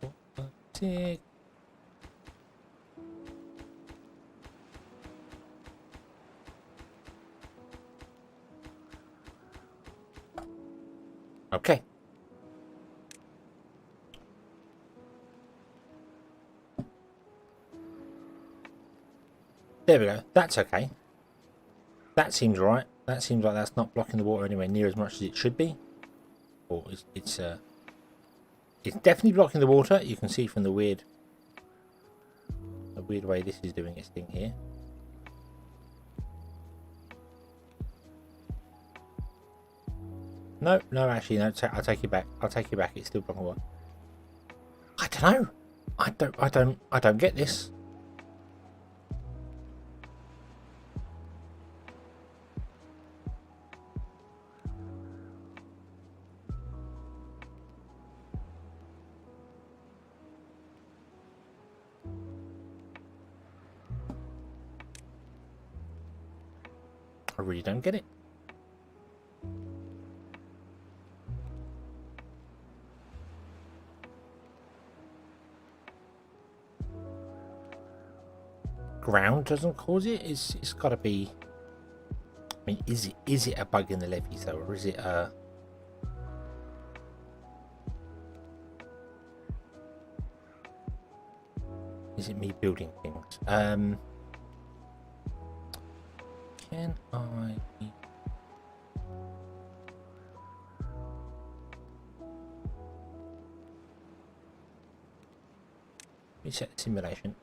Speaker 1: 2, 4, 5, 6. Okay. There we go. That's okay. That seems right. That seems like that's not blocking the water anywhere near as much as it should be. Or it's definitely blocking the water. You can see from the weird way this is doing its thing here. No, actually, no. I'll take it back. I'll take it back. It's still blocking water. I don't know. I don't get this. I really don't get it. Ground doesn't cause it. It's got to be. I mean, is it a bug in the levees though, or is it a? Is it me building things? Can I? Reset the simulation.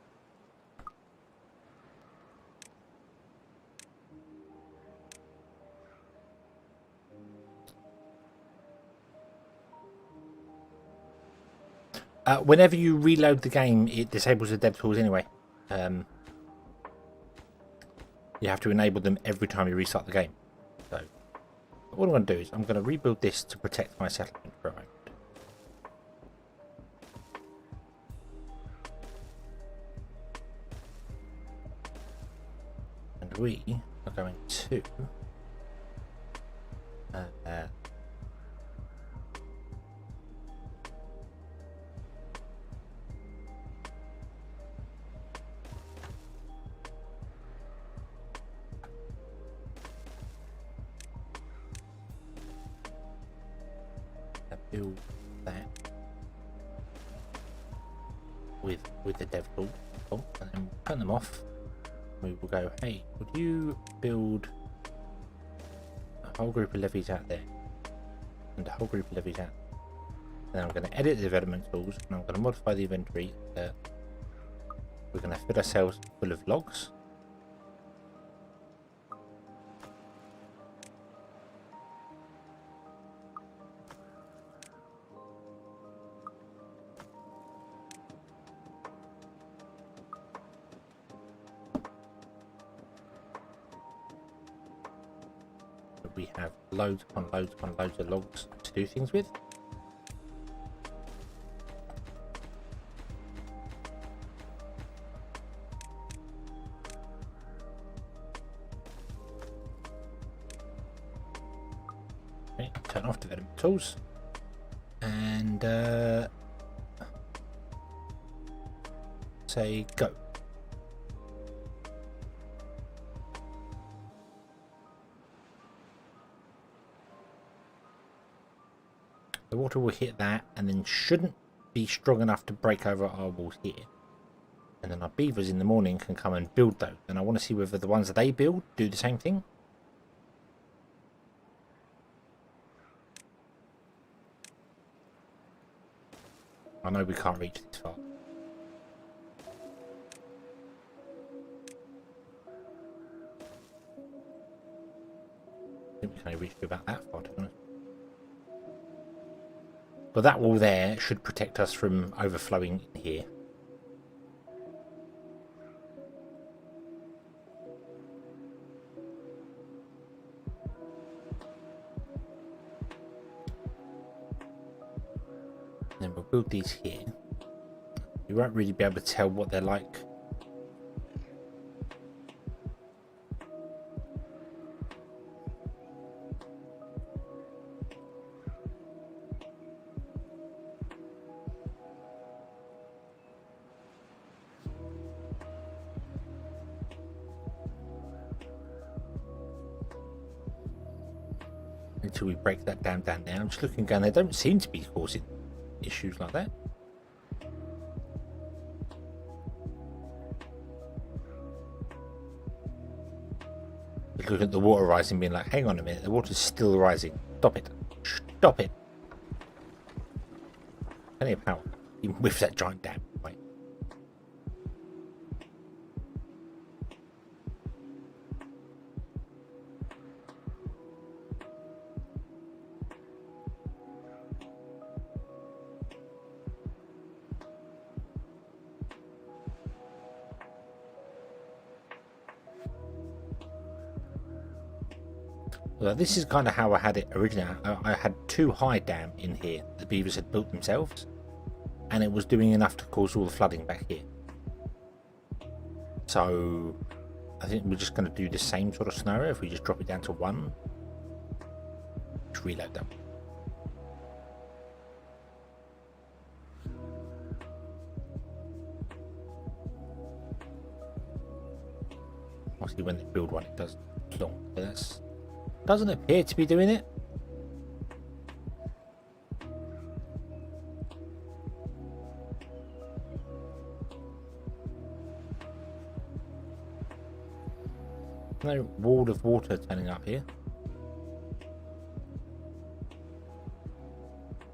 Speaker 1: Whenever you reload the game, it disables the dev tools anyway. You have to enable them every time you restart the game. So, what I'm going to do is I'm going to rebuild this to protect my settlement for a moment. And we are going to build that with the dev tool, and then turn them off. We will go, hey, would you build a whole group of levies out there and a whole group of levies out there. Then I'm going to edit the development tools and I'm going to modify the inventory. We're going to fill ourselves full of logs. We have loads upon loads upon loads of logs to do things with. Okay, turn off development tools and say go. The water will hit that and then shouldn't be strong enough to break over our walls here. And then our beavers in the morning can come and build those. And I want to see whether the ones that they build do the same thing. I know we can't reach this far. I think we can only reach to about that far, to be honest. But that wall there should protect us from overflowing in here. And then we'll build these here. You won't really be able to tell what they're like. until we break that dam down there. I'm just looking down. They don't seem to be causing issues like that. Just looking at the water rising, being like, hang on a minute, the water's still rising. Stop it. Stop it. Plenty of power. Even with that giant dam. Right. Well, this is kind of how I had it originally. I had two high dam in here. The beavers had built themselves, and it was doing enough to cause all the flooding back here. So I think we're just going to do the same sort of scenario. If we just drop it down to one, just reload them. Obviously, when they build one, it does long. But that's doesn't appear to be doing it. No wall of water turning up here.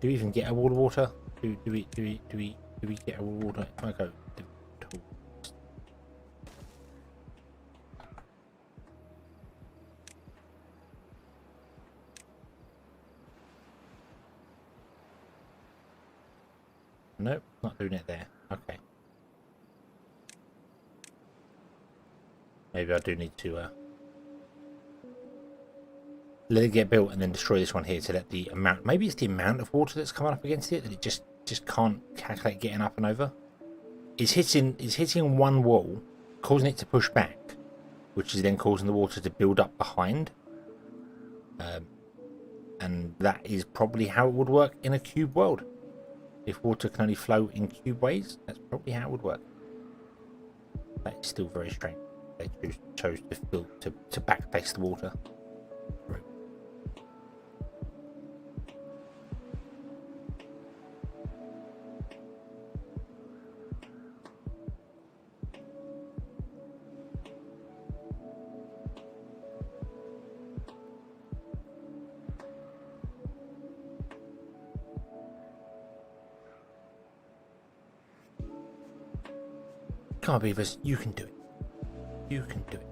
Speaker 1: Do we even get a wall of water? Do we get a wall of water? If I go tools. Nope, not doing it there. Okay. Maybe I do need to let it get built and then destroy this one here to let the amount. Maybe it's the amount of water that's coming up against it that it just can't calculate getting up and over. It's hitting one wall, causing it to push back, which is then causing the water to build up behind. And that is probably how it would work in a cube world. If water can only flow in cube ways, that's probably how it would work. That is still very strange. They chose to backface the water. Right. Come on, beavers, you can do it. You can do it.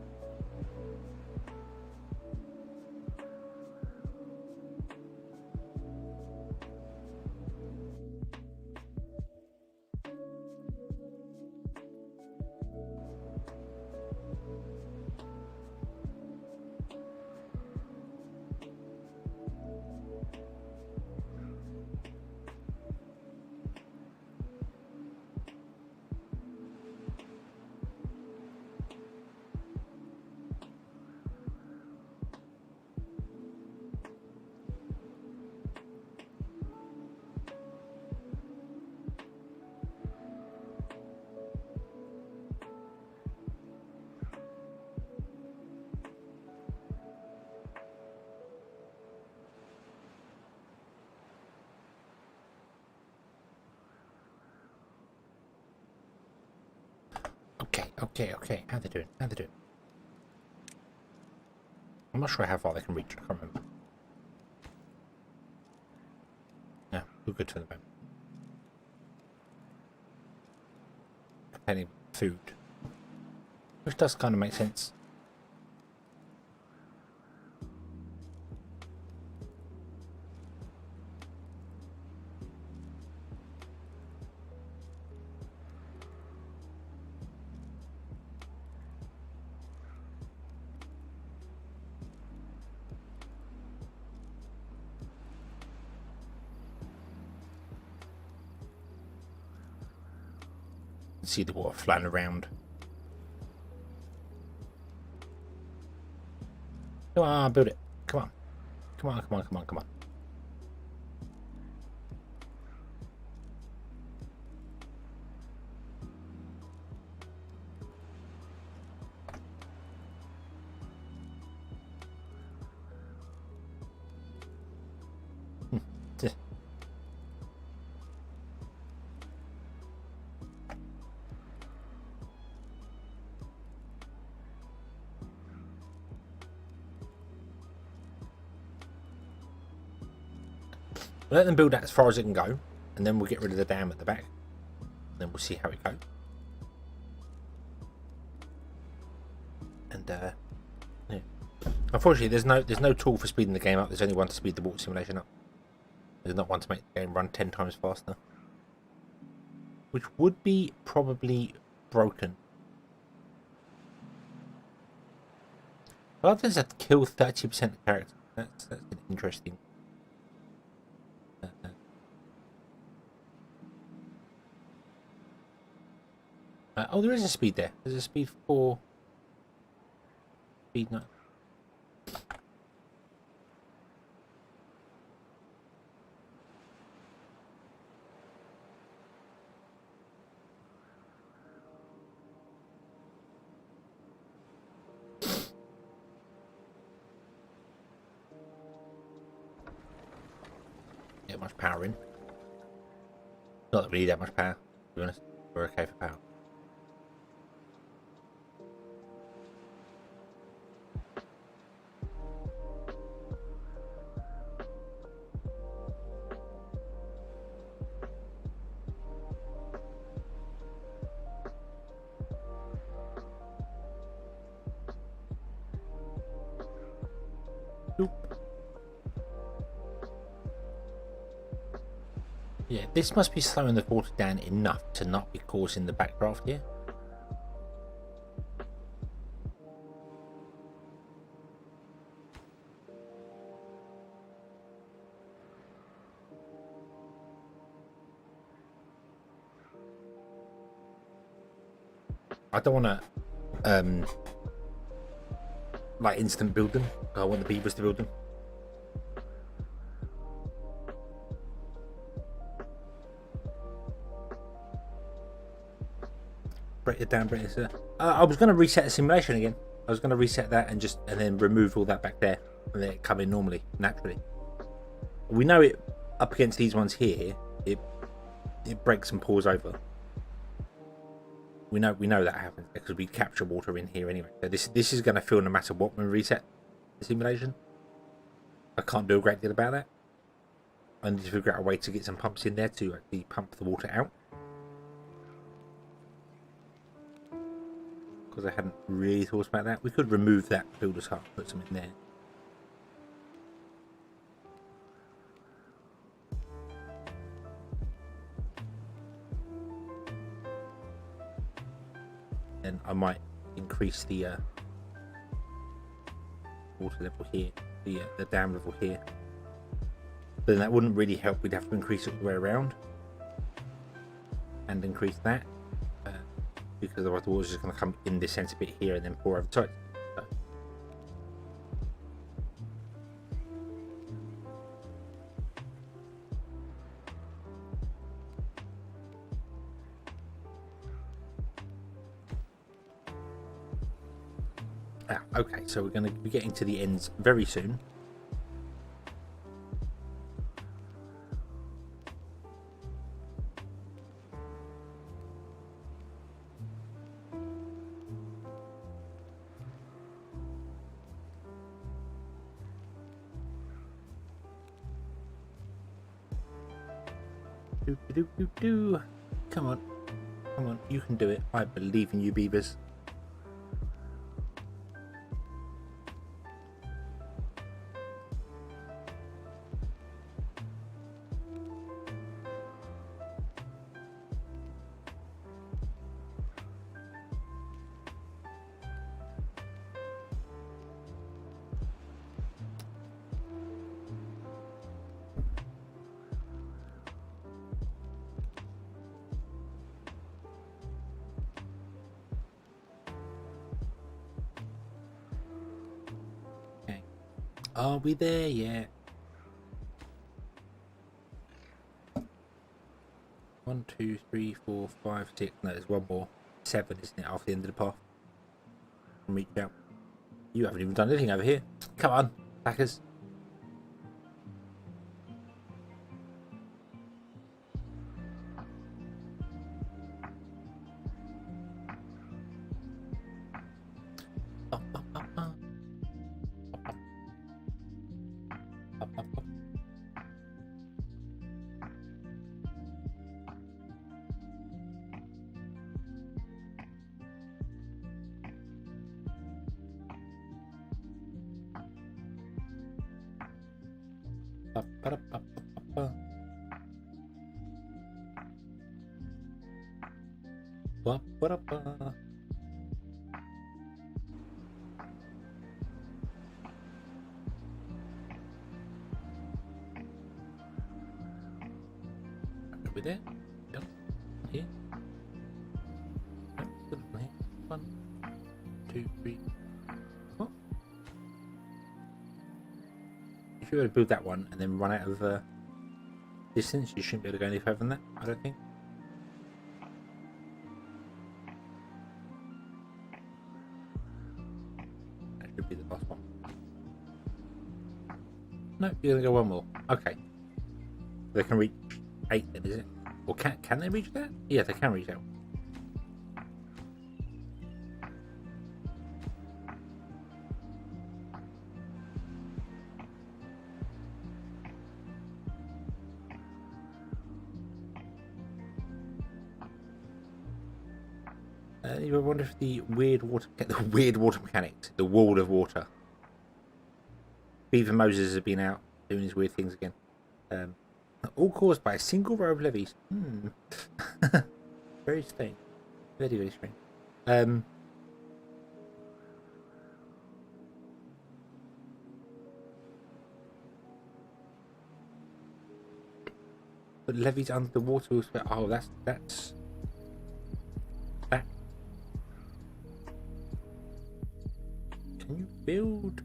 Speaker 1: Okay. How they doing? I'm not sure how far they can reach. I can't remember. Yeah, we're good for the moment. Companion food, which does kind of make sense. See the water flying around. Come on, build it. Come on. We'll let them build that as far as it can go, and then we'll get rid of the dam at the back. And then we'll see how it goes. And yeah. Unfortunately, there's no tool for speeding the game up. There's only one to speed the water simulation up. There's not one to make the game run 10 times faster, which would be probably broken. Rather than have to kill 30% of characters. That's an interesting. Oh, there is a speed there. There's a speed 4. Speed 9. Get much power in. Not that we need that much power, to be honest. We're okay for power. Yeah, this must be slowing the water down enough to not be causing the backdraft here. I don't want to like instant build them. I want the beavers to build them. Break it down, break it. I was going to reset the simulation again. I was going to reset that and then remove all that back there and then it come in normally, naturally. We know it up against these ones here. It breaks and pours over. We know that happens because we capture water in here anyway. So this is going to feel no matter what when we reset the simulation. I can't do a great deal about that. I need to figure out a way to get some pumps in there to actually pump the water out. Because I hadn't really thought about that. We could remove that builder's hut, put some in there. Then I might increase the water level here, the dam level here. But then that wouldn't really help. We'd have to increase it all the way around and increase that. Because otherwise the water's just going to come in this centre bit here and then pour over the top. Okay, so we're going to be getting to the ends very soon. Come on, you can do it. I believe in you, beavers. Are we there yet? 1, 2, 3, 4, 5, 6. No, there's one more. 7, isn't it? After the end of the path. Reach out. You haven't even done anything over here. Come on, backers. Over there. Yep. Here. Yep. 1, 2, 3. Oh. If you were to build that one and then run out of distance, you shouldn't be able to go any further than that, I don't think. That should be the last one. No, you're going to go one more. Okay. They can reach 8 then, is it? Or can they reach that? Yeah, they can reach that. You wonder if the weird water mechanics, the wall of water. Beaver Moses has been out doing his weird things again. All caused by a single row of levees. Very strange. Very, very strange. But levees under the water will spread. Oh, that's that. Can you build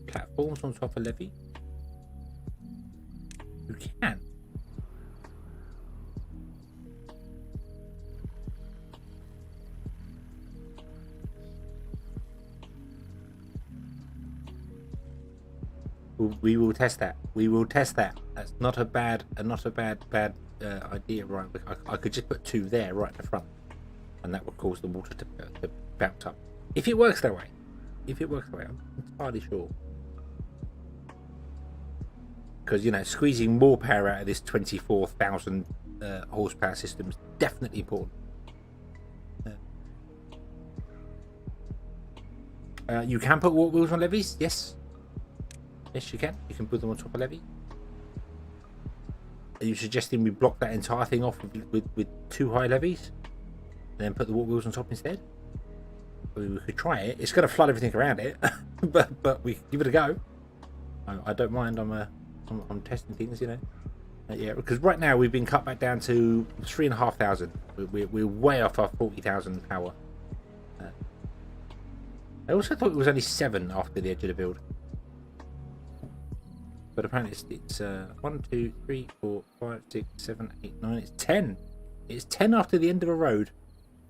Speaker 1: platforms on top of levee? You can. We will test that. We will test that. That's not a bad idea, right? I could just put 2 there, right in the front, and that would cause the water to bounce up. If it works that way. I'm entirely sure. Because, you know, squeezing more power out of this 24,000 horsepower system is definitely important. You can put water wheels on levees, yes. Yes, you can. You can put them on top of levee. Are you suggesting we block that entire thing off with 2 high levees, and then put the water wheels on top instead? We could try it. It's going to flood everything around it, but we give it a go. I don't mind. I'm testing things, you know. Yeah, because right now we've been cut back down to 3,500. We're way off our 40,000 power. I also thought it was only 7 after the edge of the build, but apparently it's 1, 2, 3, 4, 5, 6, 7, 8, 9. It's 10. It's 10 after the end of a road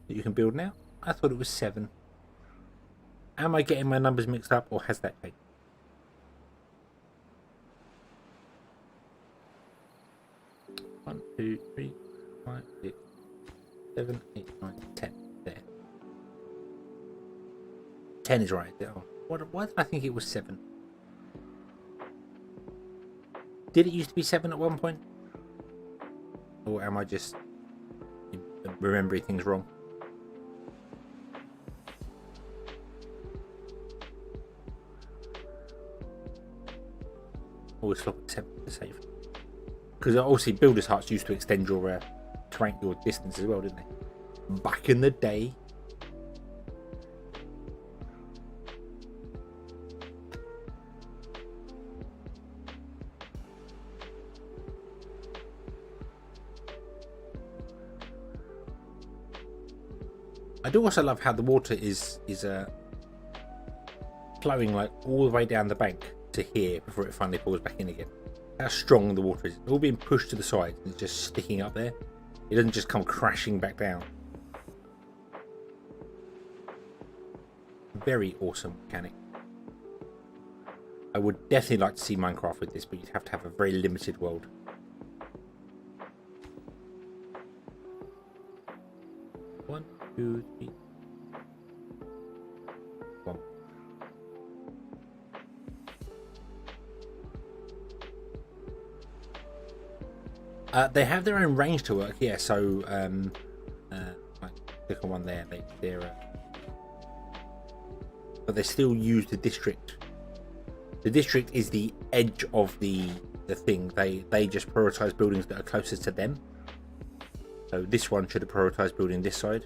Speaker 1: that you can build now. I thought it was 7. Am I getting my numbers mixed up, or has that changed? One, 2, 3, 5, 6, 7, 8, 9, 10. There. 10 is right. Oh, why did I think it was 7? Did it used to be 7 at one point? Or am I just remembering things wrong? Always stop at 7 to save. Because obviously builders' huts used to extend your terrain, your distance as well, didn't they? Back in the day. I do also love how the water is flowing like all the way down the bank to here before it finally pours back in again. How strong the water is. It's all being pushed to the side and it's just sticking up there. It doesn't just come crashing back down. Very awesome mechanic. I would definitely like to see Minecraft with this, but you'd have to have a very limited world. One, 2, 3. One. They have their own range to work, yeah. So, like, click on one there. But they still use the district. The district is the edge of the the thing. They just prioritise buildings that are closest to them. So this one should have prioritised building this side.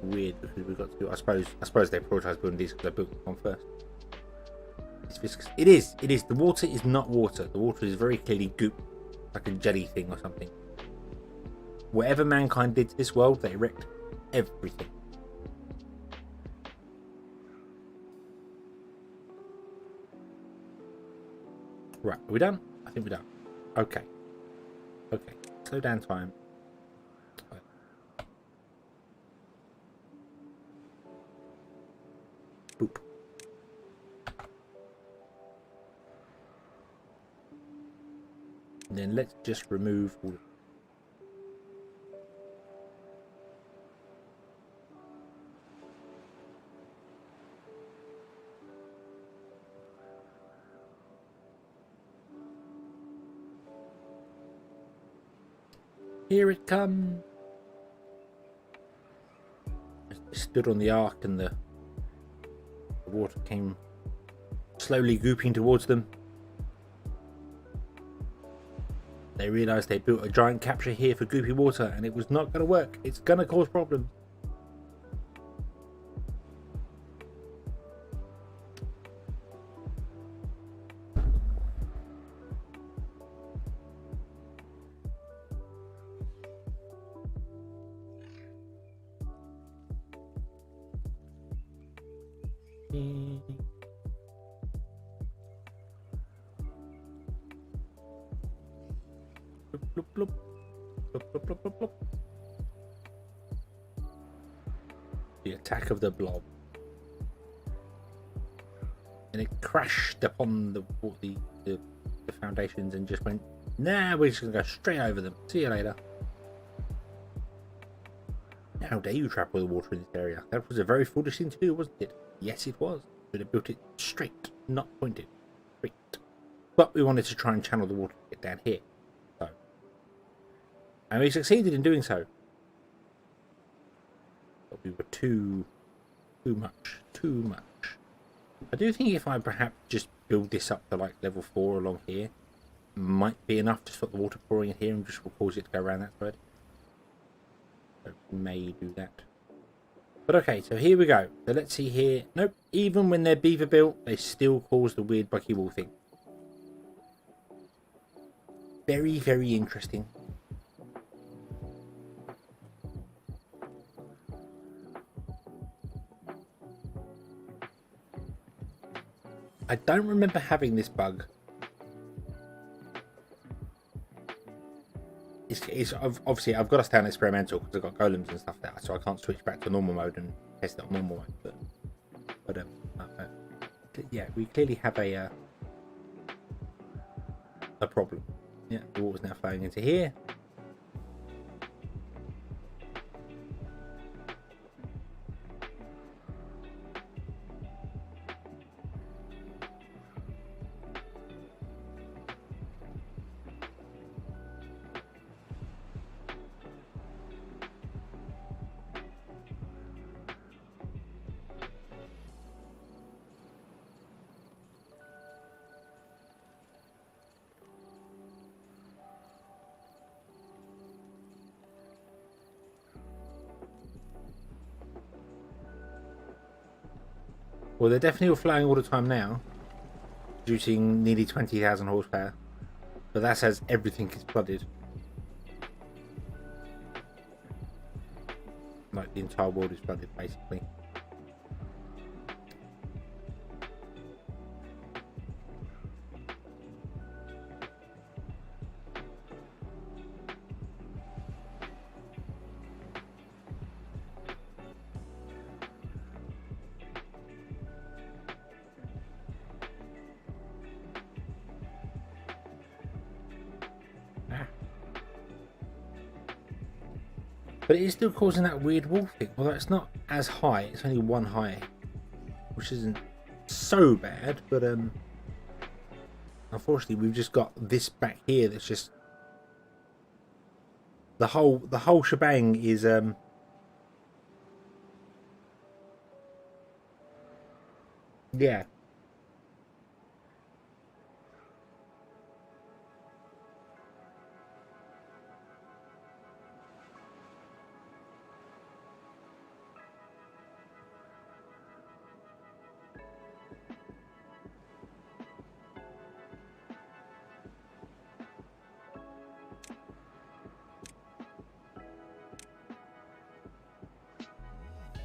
Speaker 1: Weird, because we've got to. I suppose they prioritise building these because I built one first. It's viscous. It is. The water is not water. The water is very clearly goop, like a jelly thing or something. Whatever mankind did to this world, they wrecked everything. Right, are we done? I think we're done. Okay. Slow down time. Boop. And then let's just remove all. Here it comes. They stood on the ark and the water came slowly gooping towards them. They realised they built a giant capture here for goopy water and it was not going to work. It's going to cause problems. Bloop, bloop. Bloop, bloop, bloop, bloop, bloop. The attack of the blob. And it crashed upon the foundations and just went, nah, we're just going to go straight over them. See you later. How dare you trap all the water in this area? That was a very foolish thing to do, wasn't it? Yes, it was. Should have built it straight, not pointed. Straight. But we wanted to try and channel the water to get down here. So. And we succeeded in doing so. But we were too much. I do think if I perhaps just build this up to like level 4 along here, might be enough to stop the water pouring in here and just will cause it to go around that side. So we may do that. But okay, so here we go. So let's see here. Nope, even when they're beaver built, they still cause the weird bucky wall thing. Very, very interesting. I don't remember having this bug. It's obviously I've got to stay on experimental because I've got golems and stuff there, so I can't switch back to normal mode and test it on normal mode. But yeah, we clearly have a problem. Yeah, the water's now flowing into here. Well, they're definitely all flowing all the time now, producing nearly 20,000 horsepower. But that's as everything is flooded. Like the entire world is flooded, basically. But it is still causing that weird wall thing. Although it's not as high, it's only one high, which isn't so bad. But unfortunately, we've just got this back here that's just the whole shebang is yeah.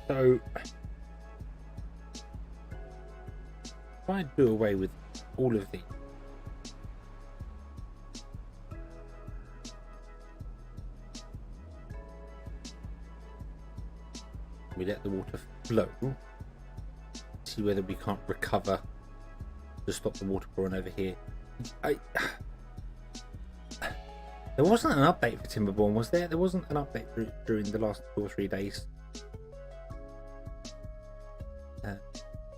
Speaker 1: So if I do away with all of these, we let the water flow, see whether we can't recover to stop the water pouring over here. There wasn't an update for Timberborn, was there? There wasn't an update during the last 2 or 3 days.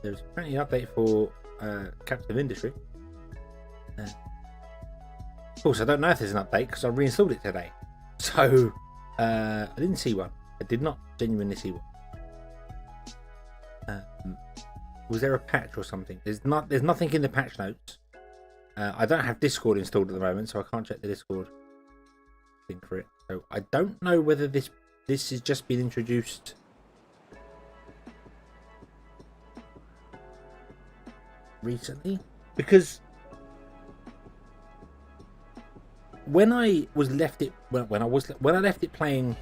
Speaker 1: There's apparently an update for Captain Industry. Of course, I don't know if there's an update because I reinstalled it today. So, I didn't see one. I did not genuinely see one. Was there a patch or something? There's nothing in the patch notes. I don't have Discord installed at the moment, so I can't check the Discord thing for it. So I don't know whether this has just been introduced recently, because when I left it playing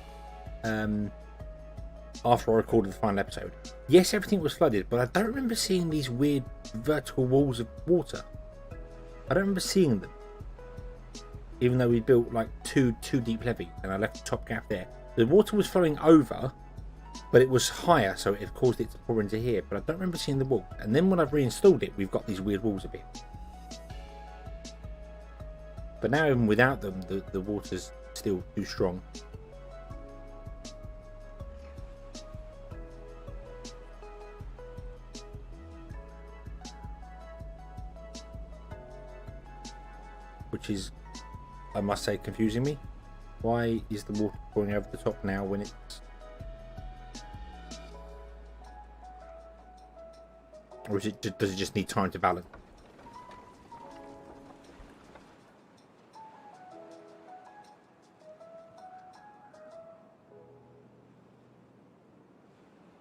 Speaker 1: after I recorded the final episode, yes, everything was flooded, but I don't remember seeing these weird vertical walls of water. I don't remember seeing them, even though we built like two deep levees and I left the top gap there. The water was flowing over, but it was higher, so it caused it to pour into here, but I don't remember seeing the wall. And then when I've reinstalled it, we've got these weird walls a bit. But now even without them, the water's still too strong. Which is, I must say, confusing me. Why is the water pouring over the top now when it's... Or does it just need time to balance?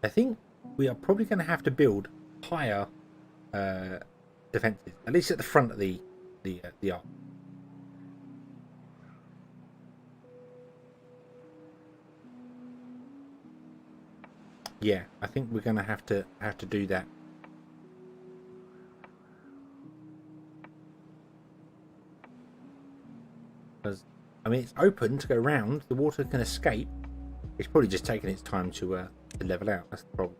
Speaker 1: I think we are probably going to have to build higher defences, at least at the front of the arc. Yeah, I think we're going to have to do that. Because, I mean, it's open to go round. The water can escape. It's probably just taking its time to level out. That's the problem.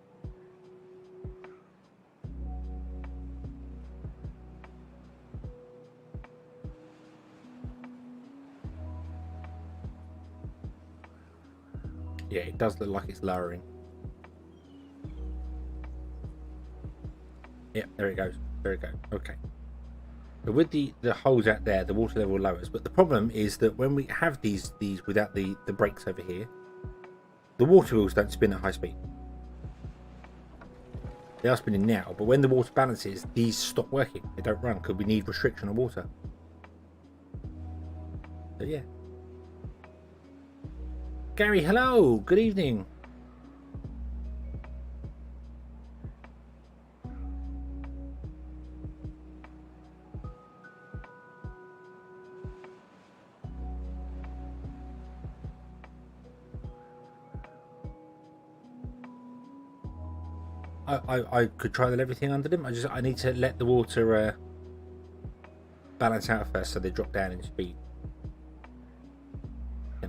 Speaker 1: Yeah, it does look like it's lowering. Yeah, there it goes. There it goes. Okay. But with the holes out there, the water level lowers. But the problem is that when we have these without the brakes over here, the water wheels don't spin at high speed. They are spinning now, but when the water balances, these stop working. They don't run because we need restriction of water. So yeah. Gary, hello. Good evening. I could try everything under them. I need to let the water balance out first, so they drop down in speed. We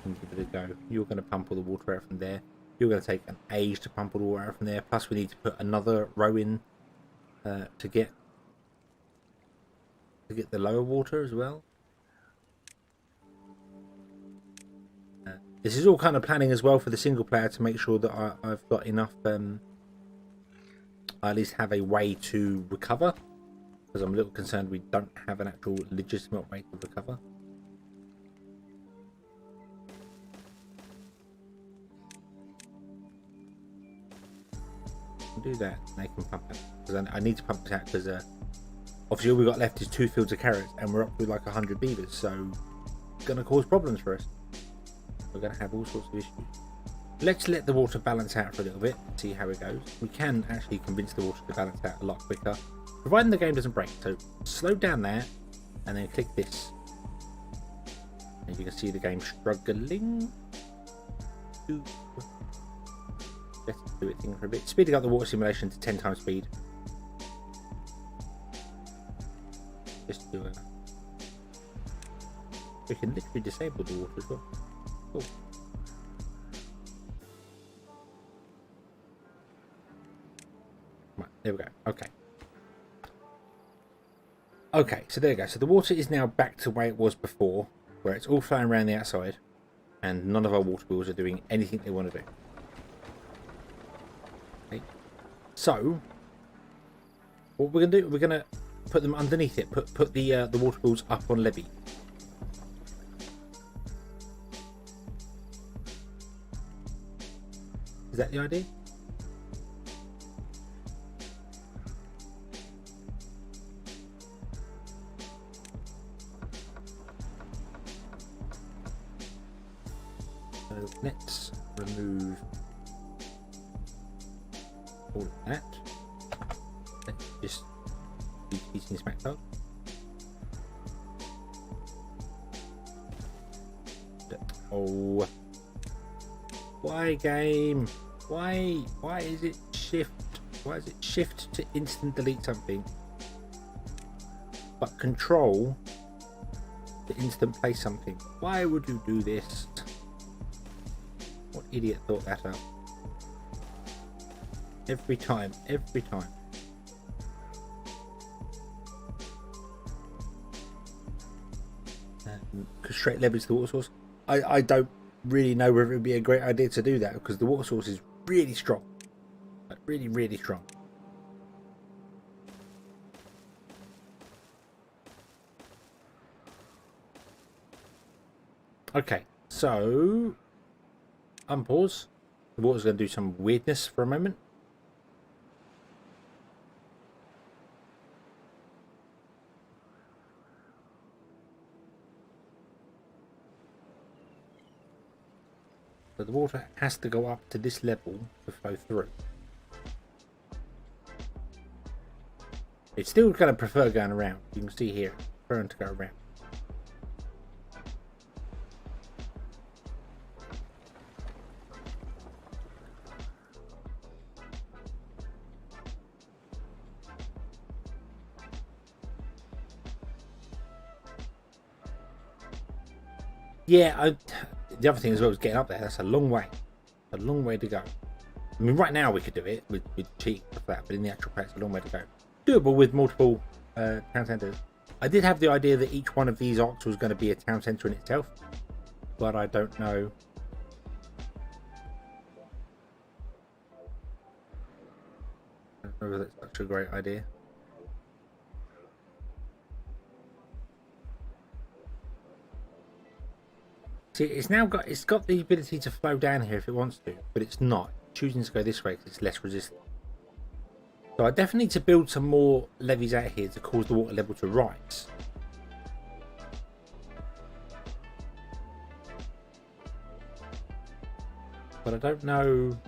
Speaker 1: can give it a go. You're going to pump all the water out from there. You're going to take an age to pump all the water out from there. Plus, we need to put another row in to get the lower water as well. This is all kind of planning as well for the single player to make sure that I've got enough, I at least have a way to recover, because I'm a little concerned we don't have an actual legitimate way to recover. Do that, and they can pump it, because I need to pump this out, because obviously all we've got left is 2 fields of carrots and we're up to like 100 beavers, so it's going to cause problems for us. We're going to have all sorts of issues. Let's let the water balance out for a little bit, see how it goes. We can actually convince the water to balance out a lot quicker, providing the game doesn't break. So slow down there, and then click this. And you can see the game struggling. Let's do it thing for a bit. Speeding up the water simulation to 10 times speed. Just do it. We can literally disable the water as well. Cool. Right, there we go. Okay. Okay, so there we go. So the water is now back to the way it was before, where it's all flowing around the outside, and none of our water wheels are doing anything they want to do. Okay. So, what we're going to do, we're going to put them underneath it, put the water wheels up on levee. Is that the idea? So let's remove all of that. Let's just do heating smack up. Oh, why game? Why is it shift? Why is it shift to instant delete something, but control to instant place something? Why would you do this? What idiot thought that up? Every time, every time. Because straight leverage the water source. I don't really know whether it would be a great idea to do that, because the water source is really strong. Like really, really strong. Okay, so unpause. The water's going to do some weirdness for a moment. So the water has to go up to this level to flow through. It's still going to prefer going around. You can see here, preferring to go around. Yeah, the other thing as well is getting up there. That's a long way to go. I mean, right now we could do it with cheat stuff like that, but in the actual play, it's a long way to go. Doable with multiple town centres. I did have the idea that each one of these arcs was going to be a town centre in itself, but I don't know. I don't know whether that's such a great idea. See, it's got the ability to flow down here if it wants to, but it's not choosing to go this way because it's less resistant. So I definitely need to build some more levees out here to cause the water level to rise. But I don't know.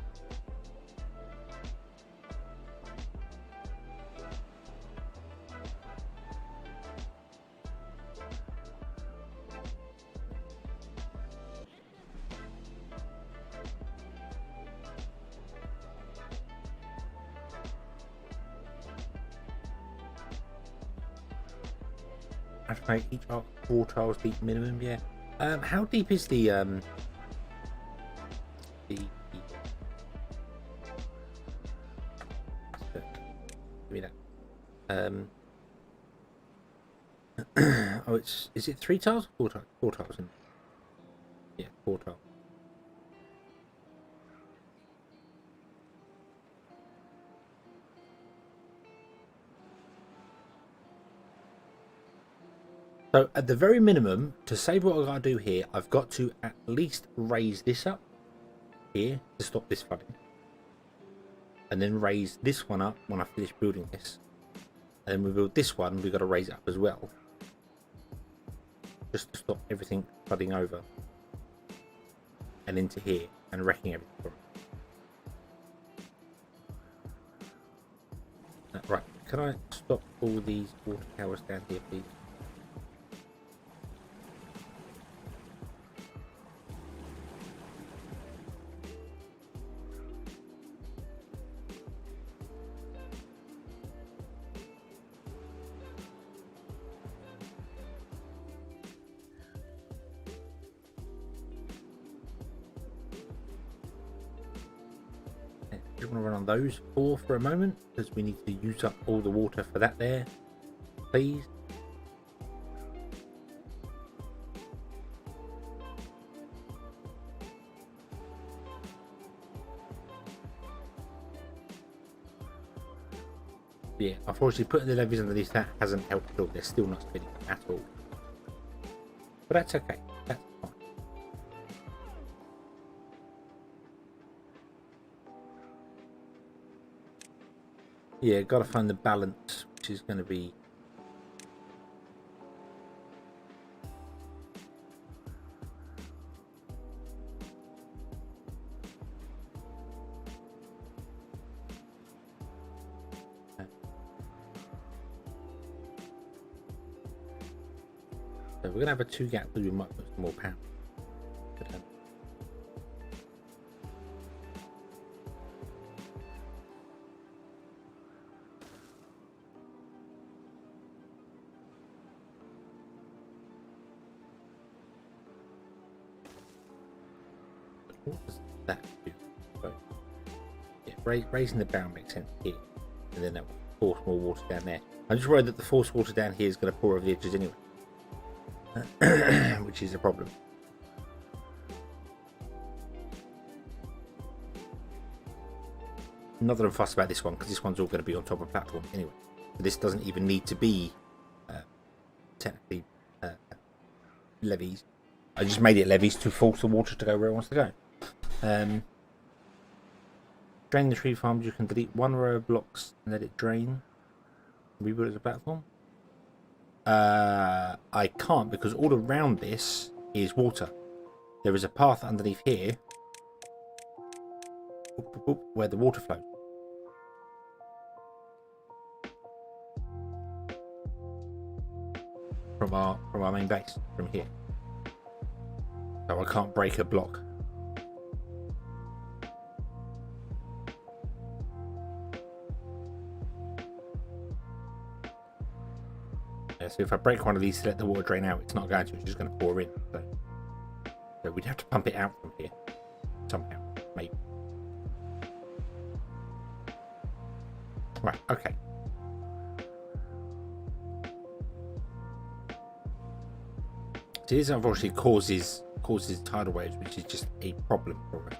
Speaker 1: I have to make each arc 4 tiles deep minimum, yeah. How deep is the give me that. Oh, is it 3 tiles or 4 tiles? 4 tiles, isn't it? Yeah, 4 tiles. So at the very minimum, to save what I've got to do here, I've got to at least raise this up here to stop this flooding. And then raise this one up when I finish building this. And then we build this one, we've got to raise it up as well. Just to stop everything flooding over. And into here and wrecking everything for it. Right, can I stop all these water towers down here, please? just want to run on those 4 for a moment because we need to use up all the water for that there, please. Yeah, unfortunately putting the levees underneath that hasn't helped at all. They're still not spinning at all. But that's okay. That's fine. Yeah, gotta find the balance, which is going to be... So we're going to have a 2 gap because we might put some more power. What does that do? So, yeah, raising the bow makes sense here. And then that will force more water down there. I'm just worried that the forced water down here is going to pour over the edges anyway. Which is a problem. Not that I'm fussed about this one because this one's all going to be on top of platform anyway. So this doesn't even need to be technically levees. I just made it levees to force the water to go where it wants to go. Drain the tree farms. You can delete 1 row of blocks and let it drain. Rebuild it as a platform. I can't because all around this is water. There is a path underneath here where the water flows. From our main base, from here. So I can't break a block. So if I break one of these to let the water drain out, it's not going to, it's just going to pour in. So we'd have to pump it out from here. Somehow, maybe. Right, okay. So this unfortunately causes tidal waves, which is just a problem for us.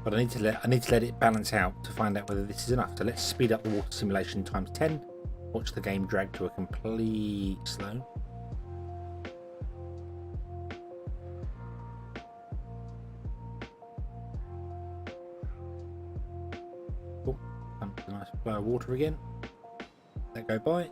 Speaker 1: But I need to let it balance out to find out whether this is enough. So let's speed up the water simulation times 10. Watch the game drag to a complete slow. Oh, a nice flow of water again. Let go by.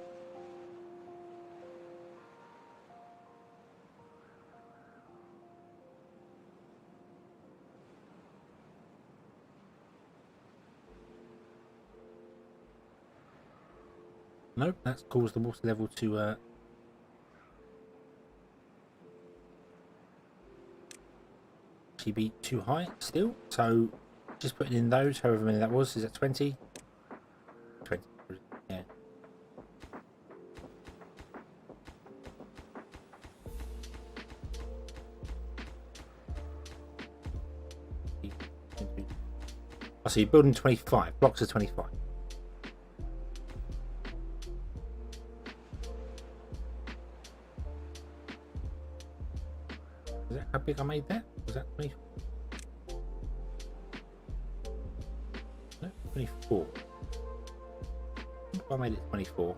Speaker 1: Nope, that's caused the water level to actually be too high still. So just putting in those, however many that was, is that 20? 20, yeah. Oh, so you're building 25, blocks of 25. Is that how big I made that? Was that 24? No, 24. I made it 24.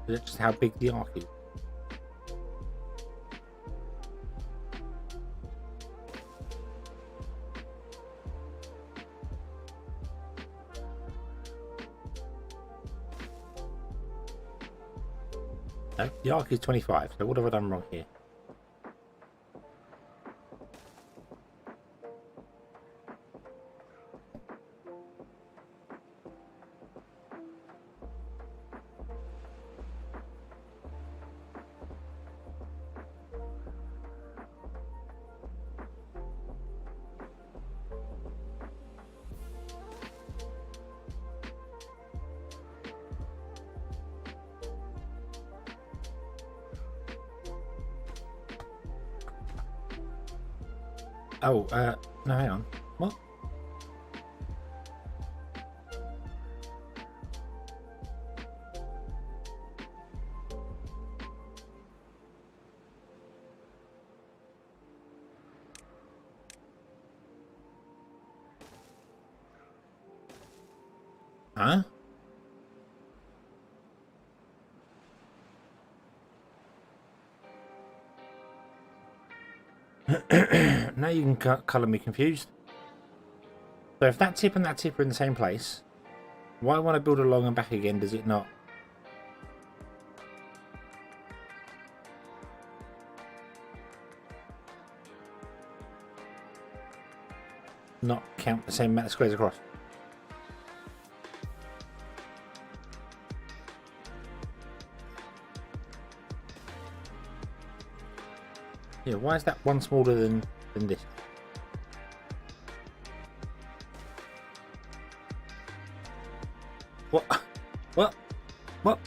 Speaker 1: Is that just how big the arc is? No, the arc is 25. So what have I done wrong here? Oh, no, hang on. What? Huh? Now you can colour me confused. So if that tip and that tip are in the same place, why when I build along and back again does it not? Not count the same amount of squares across? Yeah, why is that one smaller than this? What? What? What?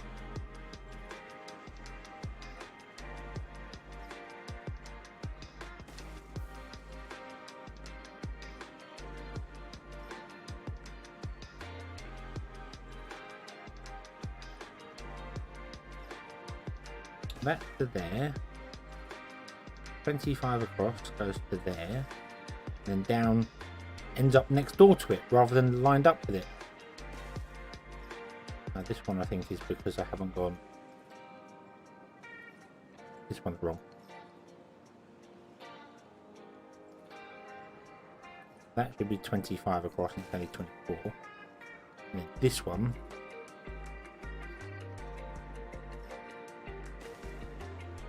Speaker 1: That to there. 25 across goes to there. Then down ends up next door to it rather than lined up with it. Now this one I think is because I haven't gone. This one's wrong. That should be 25 across and it's only 24. And then this one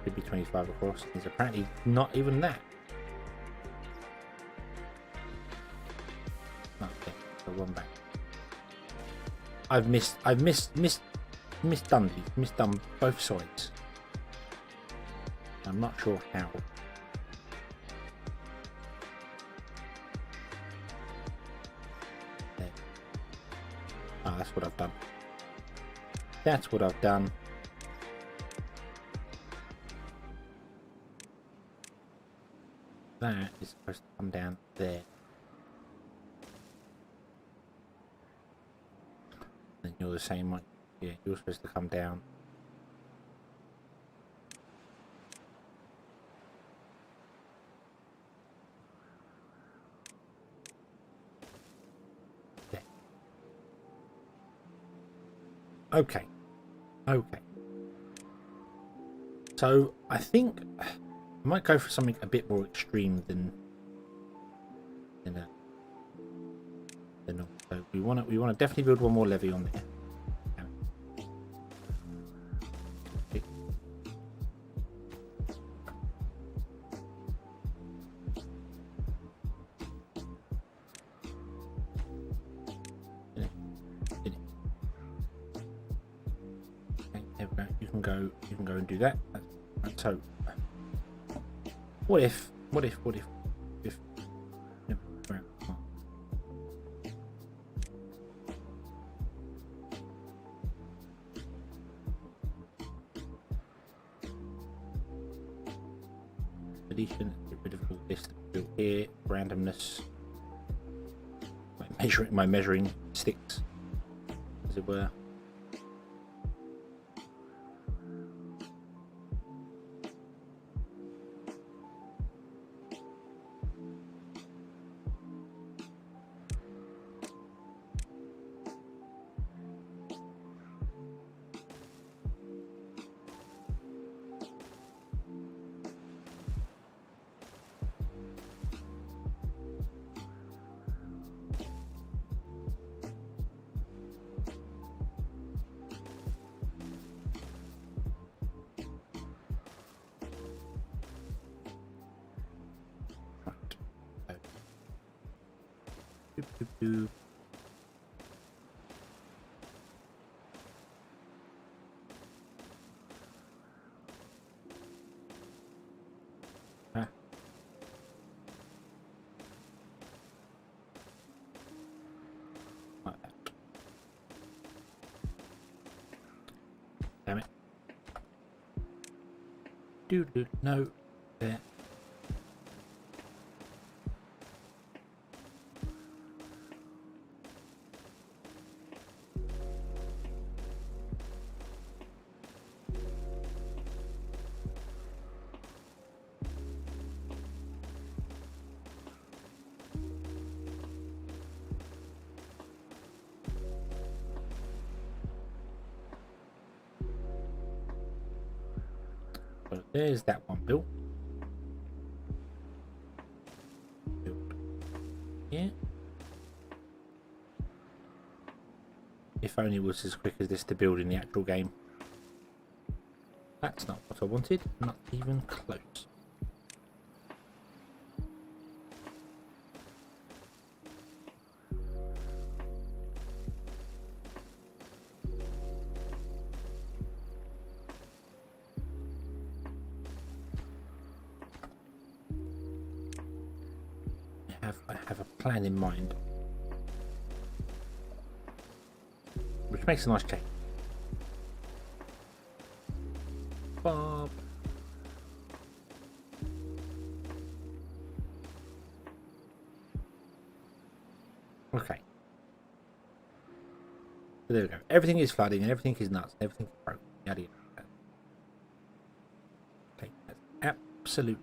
Speaker 1: should be 25 across. Is apparently not even that. Okay, so one back. I've misdone both sides. I'm not sure how. There. Oh, that's what I've done. That's what I've done. That is supposed to come down there. Then you're the same one. Yeah, you're supposed to come down. There. Okay. Okay. So I think I might go for something a bit more extreme than normal. So we want to definitely build one more levee on there. You can go and do that. So what if deletion, get rid of all this built here, randomness, my measuring sticks, as it were. Like that. Damn it. No. There. So there's that one built. Yeah. If only it was as quick as this to build in the actual game. That's not what I wanted. Not even close. I have a plan in mind, which makes a nice change. Bob. Okay. So there we go. Everything is flooding and everything is nuts and everything is broken. Yada yada. Okay, that's absolute.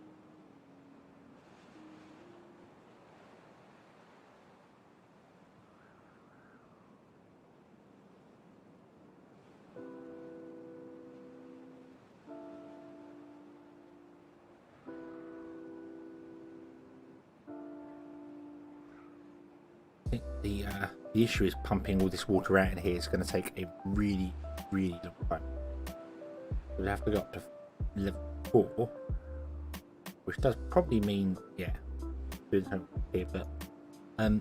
Speaker 1: I think the issue is pumping all this water out in here is going to take a really long time. We'll have to go up to level 4, which does probably mean doing something here, but oh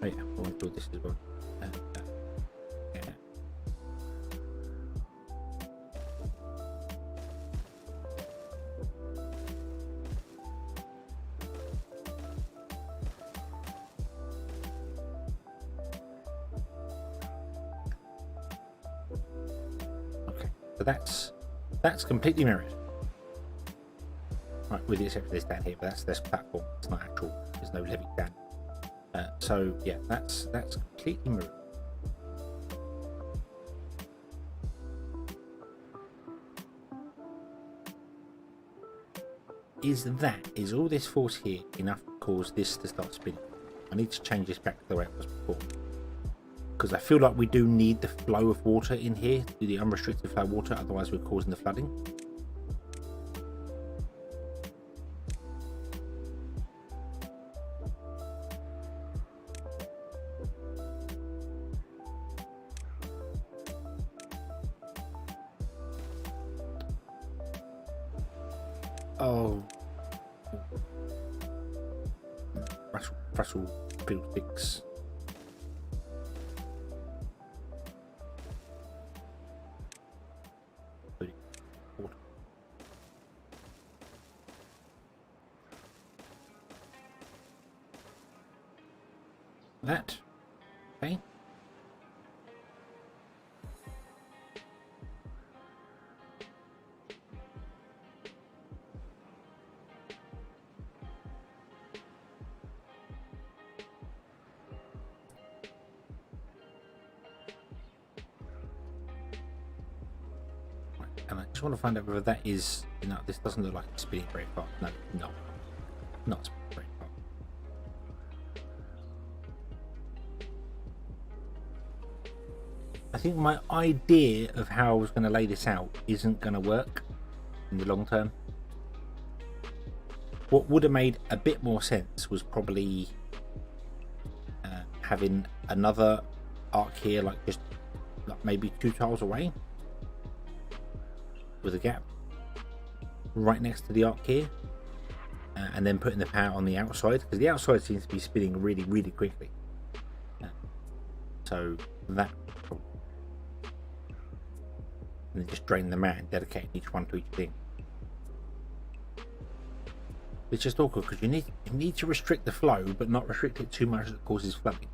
Speaker 1: yeah, I want to do this as well. So that's completely mirrored. Right, with the exception of this down here, but that's this platform. It's not actual. There's no living down. So yeah, that's completely mirrored. Is all this force here enough to cause this to start spinning? I need to change this back to the way it was before, because I feel like we do need the flow of water in here to do the unrestricted flow of water, otherwise we're causing the flooding. Oh, Russell build fix. That, okay. And I just want to find out whether that is, this doesn't look like it's spinning very fast. No, not spinning very fast. I think my idea of how I was going to lay this out isn't going to work in the long term. What would have made a bit more sense was probably having another arc here, like just maybe 2 tiles away, with a gap right next to the arc here, and then putting the power on the outside, because the outside seems to be spinning really quickly. So that, and then just drain them out and dedicate each one to each thing. It's just awkward because you need to restrict the flow, but not restrict it too much that causes flooding.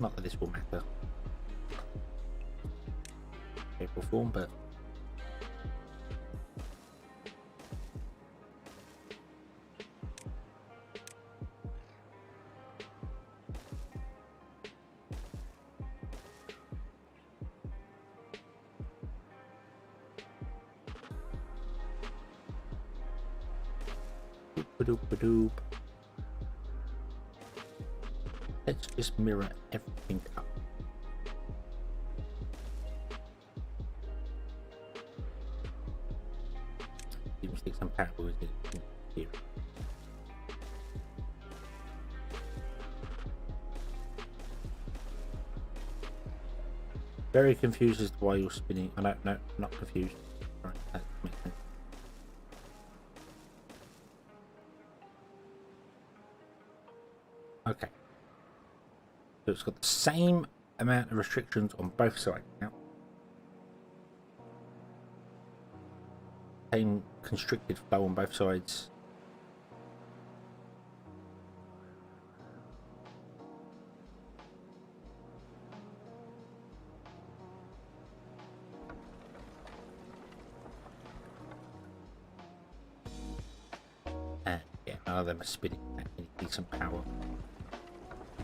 Speaker 1: Not that this will matter shape or form, but Ba-doop. Let's just mirror everything up. Even stick some power with it here. Very confused as to why you're spinning. Oh, no, not confused. Right, that makes sense. Okay. So it's got the same amount of restrictions on both sides now. Same constricted flow on both sides. And yeah, none of them are spinning at any decent power.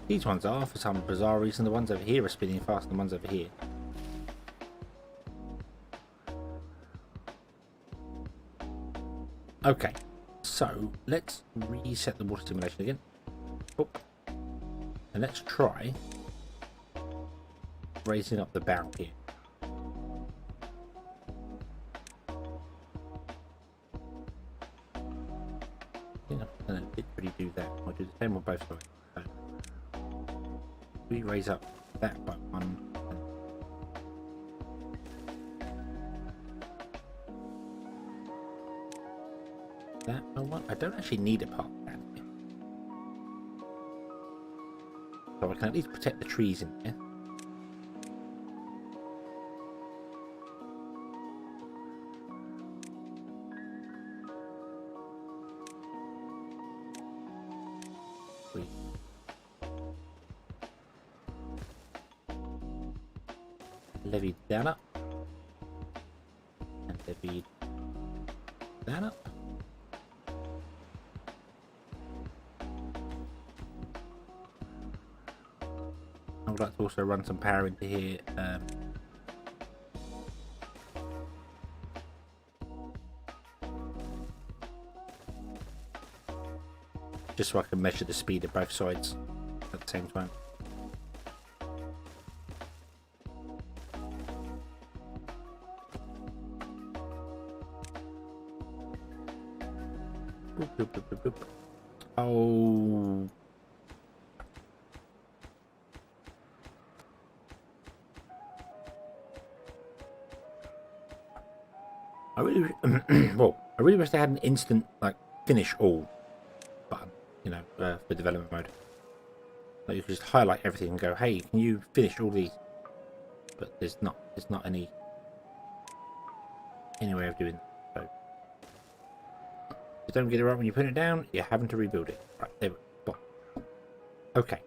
Speaker 1: These ones are, for some bizarre reason. The ones over here are spinning faster than the ones over here. Okay, so let's reset the water simulation again. Oh. And let's try raising up the barrel here. I didn't really do that. I'll do the same on both sides. So we raise up that by one. That by one. I don't actually need a part down here, so I can at least protect the trees in there. Levied that up, and levied that up. I would like to also run some power into here. Just so I can measure the speed of both sides at the same time. Oh. I really, well, I really wish they had an instant like finish all button, you know, for development mode. Like you could just highlight everything and go, hey, can you finish all these? But there's not any way of doing that. So if you don't get it right when you put it down, you're having to rebuild it. Right, there we go. Okay.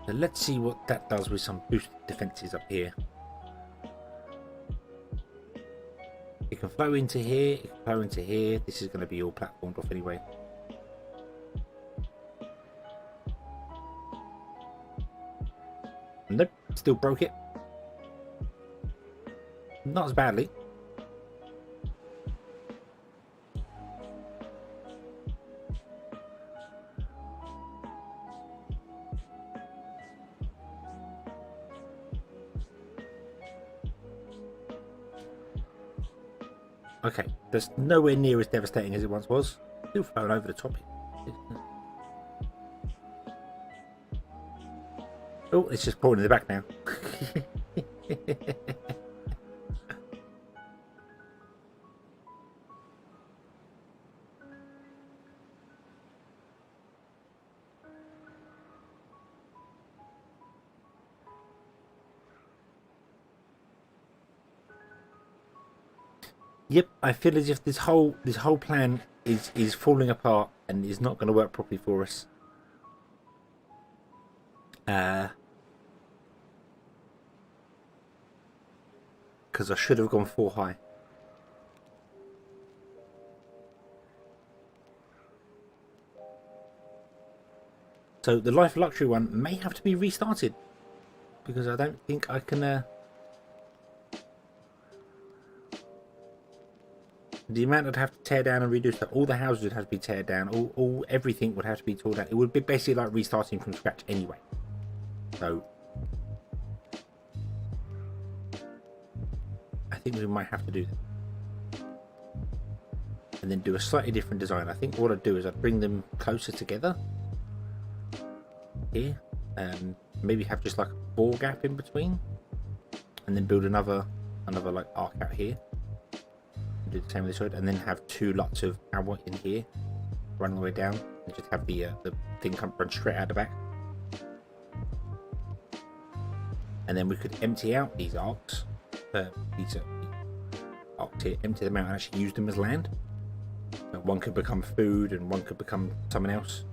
Speaker 1: So let's see what that does with some boosted defenses up here. It can flow into here, it can flow into here. This is going to be all platformed off anyway. Nope, still broke it. Not as badly. Okay, that's nowhere near as devastating as it once was. Still flowing over the top. Oh, it's just pouring in the back now. Yep, I feel as if this whole plan is falling apart and is not going to work properly for us. Because I should have gone 4 high. So the Life Luxury one may have to be restarted because I don't think I can. the amount I'd have to tear down and redo stuff, all the houses would have to be teared down, all everything would have to be torn down. It would be basically like restarting from scratch anyway. So I think we might have to do that. And then do a slightly different design. I think what I'd do is I'd bring them closer together here, and maybe have just like a 4 gap in between, and then build another like arc out here. Do the same with this side, and then have 2 lots of power in here, run all the way down, and just have the thing run straight out the back. And then we could empty out these arcs, these arcs here, empty them out and actually use them as land. One could become food, and one could become someone else.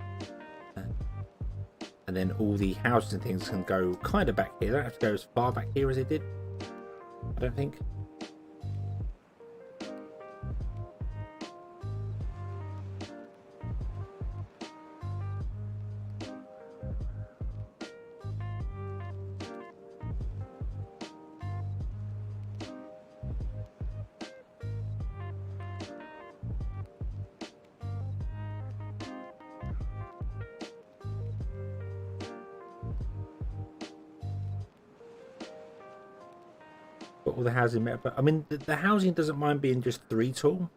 Speaker 1: And then all the houses and things can go kind of back here. They don't have to go as far back here as it did, I don't think. All the housing better, but I mean the housing doesn't mind being just 3 tall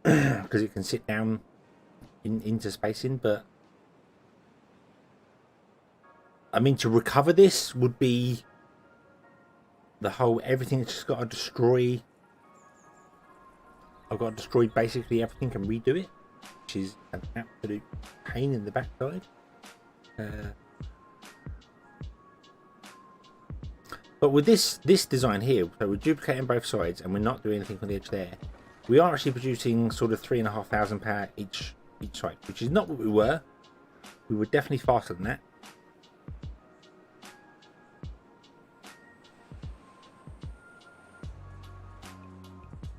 Speaker 1: because it can sit down into spacing, but I mean to recover this would be the whole everything. It's just got to destroy. I've got to destroy basically everything and redo it, which is an absolute pain in the backside. But with this design here, so we're duplicating both sides and we're not doing anything on the edge there. We are actually producing sort of 3,500 power each side, which is not what we were. We were definitely faster than that.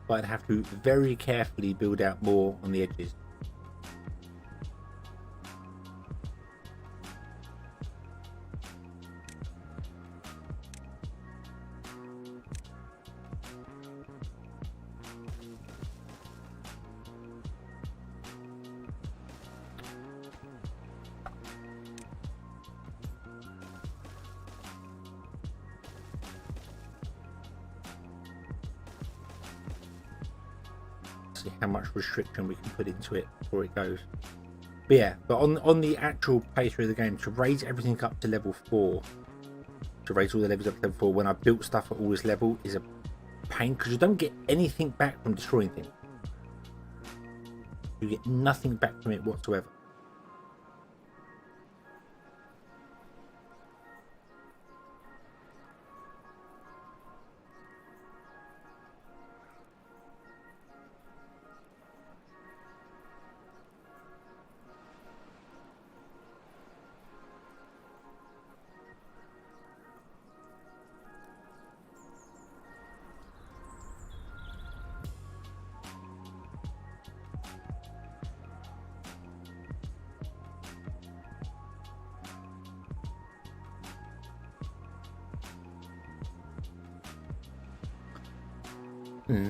Speaker 1: But I'd have to very carefully build out more on the edges. How much restriction we can put into it before it goes. But yeah, but on the actual playthrough of the game, to raise everything up to level 4, to raise all the levels up to level 4 when I built stuff at all this level is a pain, because you don't get anything back from destroying things. You get nothing back from it whatsoever.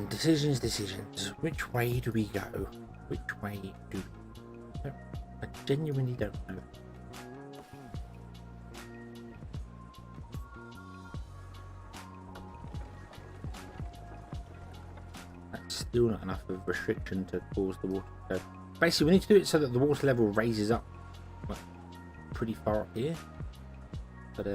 Speaker 1: Decisions. Which way do we go? Which way do we... I genuinely don't know. That's still not enough of a restriction to cause the water to go. Basically, we need to do it so that the water level raises up like, pretty far up here. But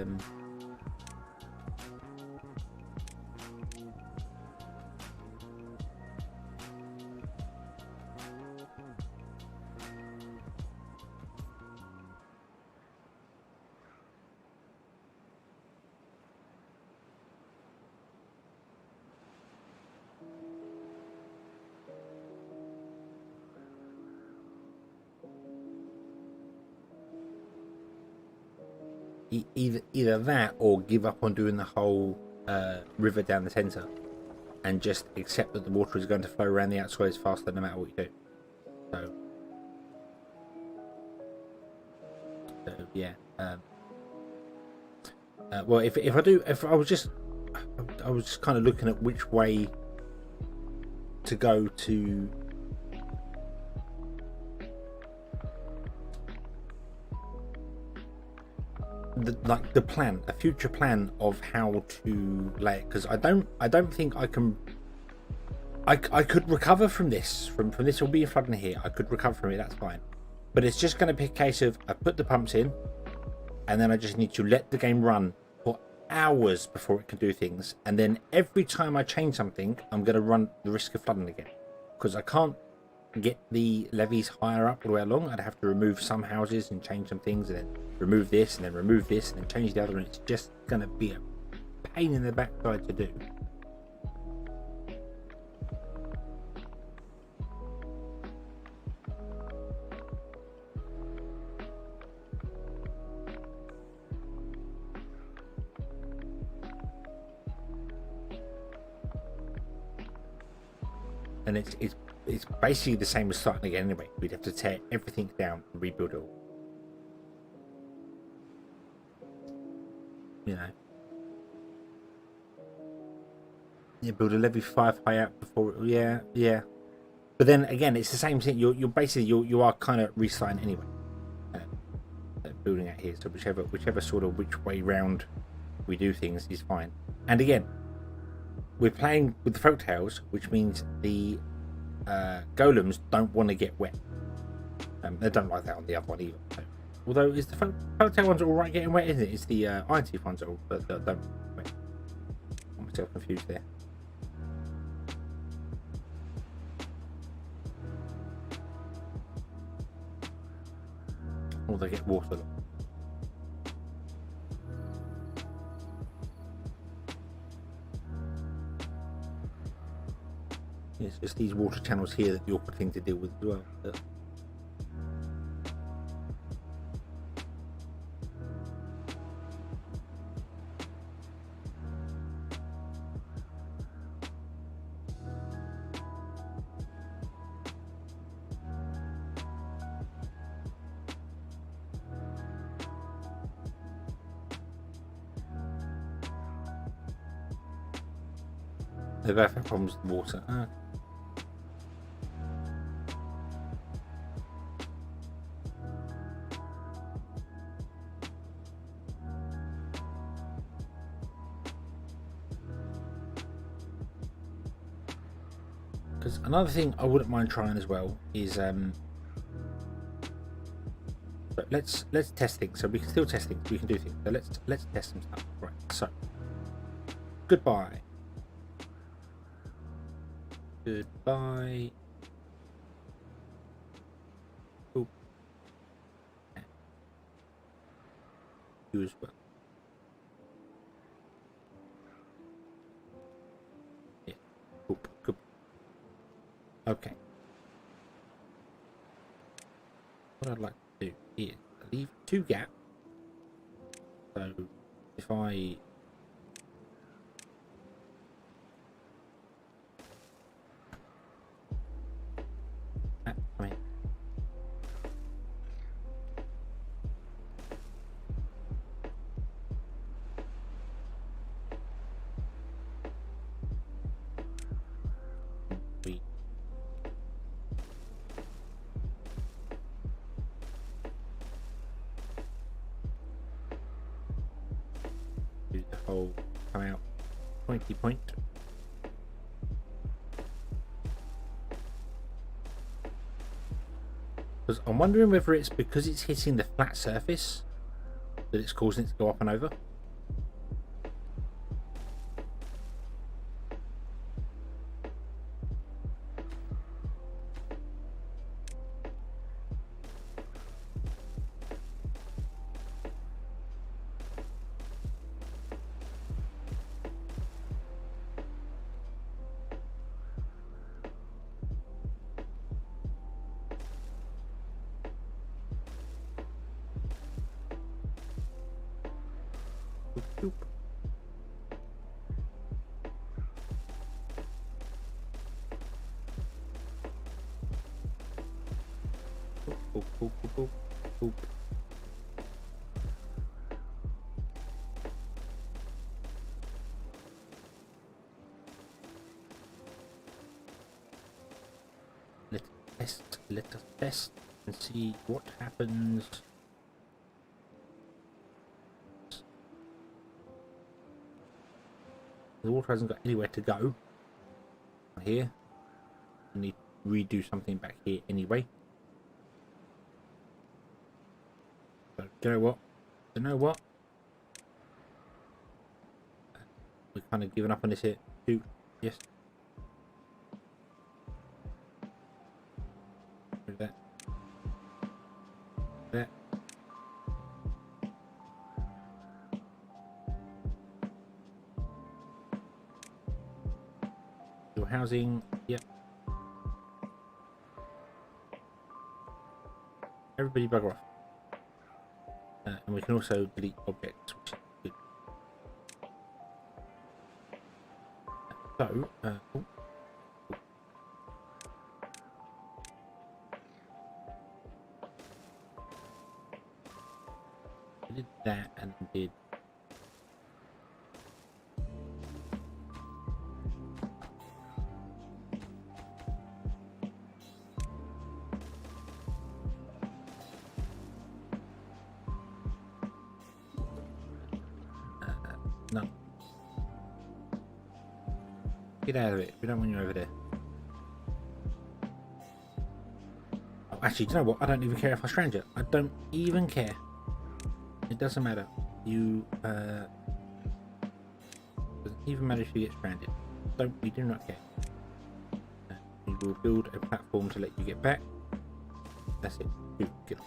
Speaker 1: either that or give up on doing the whole river down the center and just accept that the water is going to flow around the outsides faster no matter what you do. So yeah. Well, if I was just kind of looking at which way to go to the plan, a future plan of how to lay it, because I don't think I can. I could recover from this. From this will be in front of here. I could recover from it. That's fine. But it's just going to be a case of I put the pumps in, and then I just need to let the game run for hours before it can do things. And then every time I change something, I'm going to run the risk of flooding again, because I can't get the levees higher up all the way along. I'd have to remove some houses and change some things, and then remove this, and then remove this, and then change the other. And it's just going to be a pain in the backside to do. And it's basically the same as starting again anyway. We'd have to tear everything down and rebuild it all. You know. You build a levy 5 high up before it, yeah. But then again, it's the same thing. You're basically you are kind of restarting anyway. Building out here, so whichever sort of which way round we do things is fine. And again, we're playing with the folktales, which means the golems don't want to get wet. They don't like that on the other one either. So, although is the folktale ones all right getting wet, isn't it? It's the iron teeth ones that don't wet. I'm myself confused there. Or they get water. It's just these water channels here that the awkward thing to deal with as well. They both have problems with water. Because another thing I wouldn't mind trying as well is but let's test things. So we can still test things. We can do things. So let's test some stuff. Right. So goodbye. Goodbye. Oh. You as well. Yeah. Oop. Good. Okay. What I'd like to do is leave 2 gaps. So if I do the whole come out pointy point. Because I'm wondering whether it's because it's hitting the flat surface that it's causing it to go up and over. Boop. Boop, boop, boop, boop, boop. test. Let us test and see what happens. The water hasn't got anywhere to go. Here. I need to redo something back here anyway. So, do you know what? Do you know what? We've kind of given up on this here. Shoot. Yes. Do that. That. Your housing. Yep. Everybody bugger off. And we can also delete objects, which is good. So, oh. I did that and did no. Get out of it. We don't want you over there. Oh, actually, do you know what? I don't even care if I strand you. I don't even care. It doesn't matter. You doesn't even matter if you get stranded. We do not care. We will build a platform to let you get back. That's it. Get off.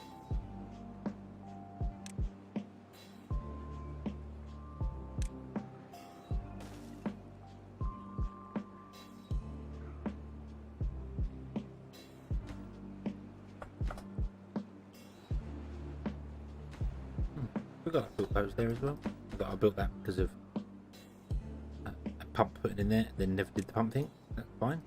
Speaker 1: I built those there as well. I built that because of a pump put it in there, then never did the pump thing. That's fine.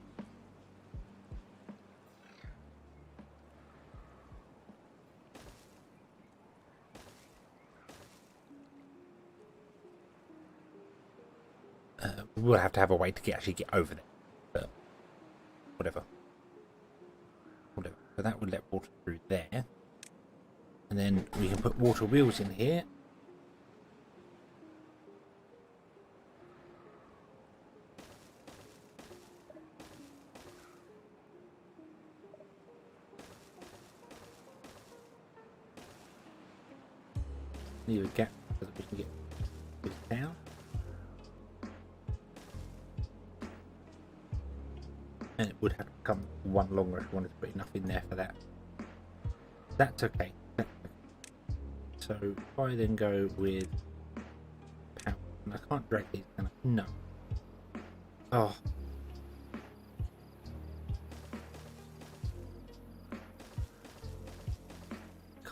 Speaker 1: We'll have to have a way to actually get over there, but whatever. So that would let water through there, and then we can put water wheels in here. Leave a gap so that we can get this down. And it would have to become one longer if we wanted to put enough in there for that. That's okay. So if I then go with power, and I can't drag these, can I? No. Oh.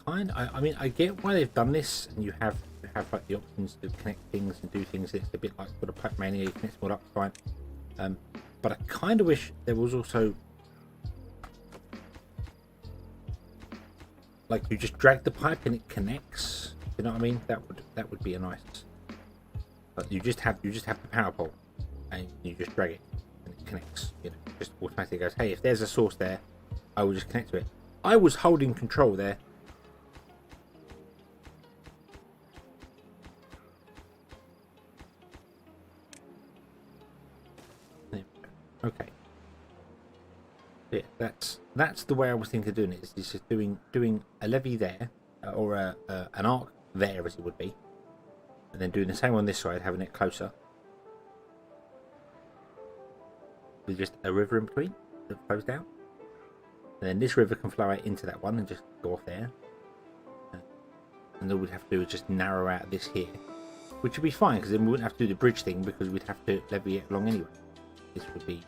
Speaker 1: I mean, I get why they've done this, and you have like the options to connect things and do things. It's a bit like sort of Pac Mania, you connect them all up, fine. But I kind of wish there was also like you just drag the pipe and it connects. You know what I mean? That would be a nice. But you just have the power pole, and you just drag it and it connects. You know, just automatically goes, hey, if there's a source there, I will just connect to it. I was holding control there. Okay. Yeah, that's the way I was thinking of doing it. Is just doing a levee there, or an arc there as it would be, and then doing the same on this side, having it closer, with just a river in between that flows down, and then this river can flow out into that one and just go off there. And all we'd have to do is just narrow out this here, which would be fine because then we wouldn't have to do the bridge thing because we'd have to levee it along anyway. This would be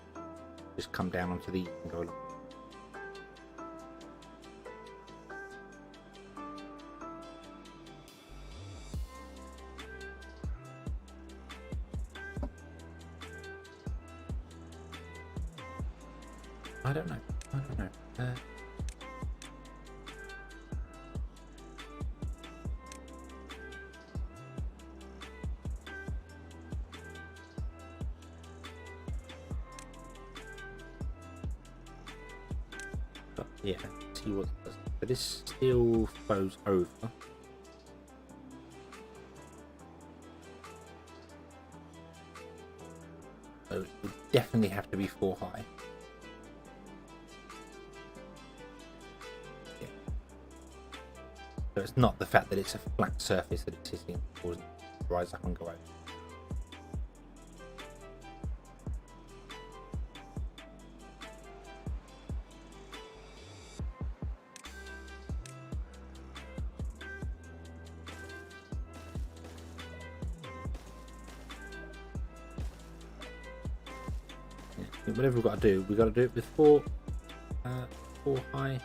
Speaker 1: just come down onto these and go along. I don't know. Yeah, see what it does. But this still flows over. So it would definitely have to be 4 high. Yeah. So it's not the fact that it's a flat surface that it's sitting or rise up and go over. Whatever we've got to do it with 4 high.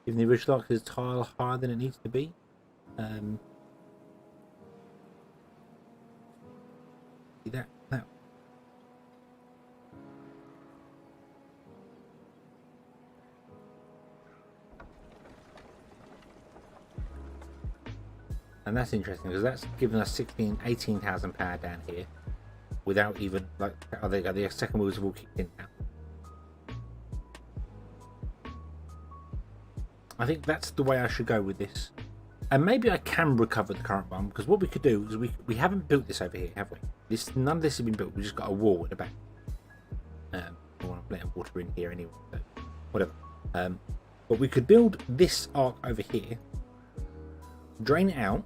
Speaker 1: Even the original arc is a tile higher than it needs to be. See that? And that's interesting because that's given us 18,000 power down here without even, like, oh, there you go, the second wheels have all kicked in now. I think that's the way I should go with this. And maybe I can recover the current one, because what we could do is we haven't built this over here, have we? None of this has been built. We've just got a wall at the back. I want to let water in here anyway, so whatever. But we could build this arc over here, drain it out.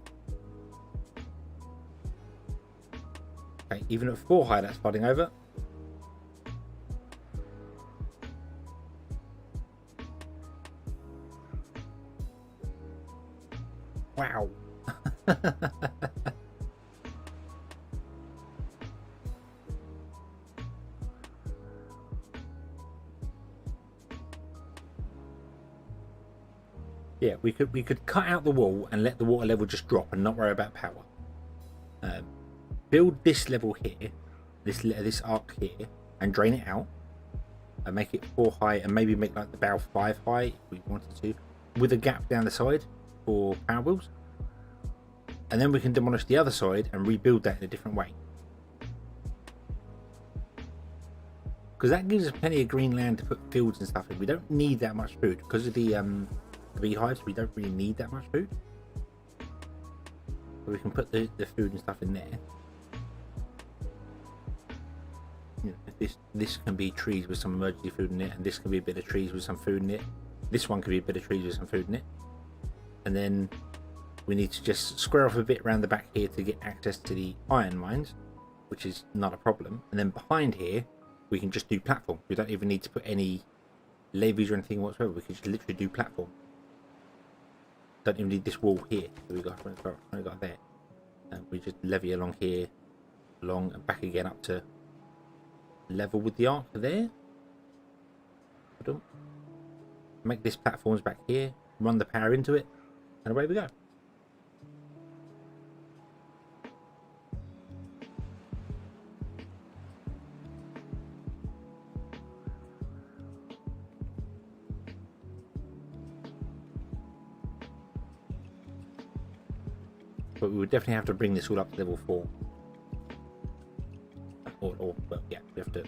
Speaker 1: Okay, even at 4 high, that's flooding over. Wow. Yeah, we could cut out the wall and let the water level just drop and not worry about power. Build this level here, this arc here, and drain it out, and make it 4 high, and maybe make like the bow 5 high if we wanted to, with a gap down the side for power wheels, and then we can demolish the other side and rebuild that in a different way, because that gives us plenty of green land to put fields and stuff in. We don't need that much food because of the beehives. We don't really need that much food, so we can put the food and stuff in there. You know, this can be trees with some emergency food in it, and this can be a bit of trees with some food in it. This one could be a bit of trees with some food in it. And then we need to just square off a bit around the back here to get access to the iron mines, which is not a problem. And then behind here, we can just do platform. We don't even need to put any levees or anything whatsoever. We can just literally do platform. Don't even need this wall here that we got there. And we just levy along here, along and back again up to level with the arc there. Make this platforms back here, run the power into it, and away we go. But we would definitely have to bring this all up to level 4. Well, yeah, we have to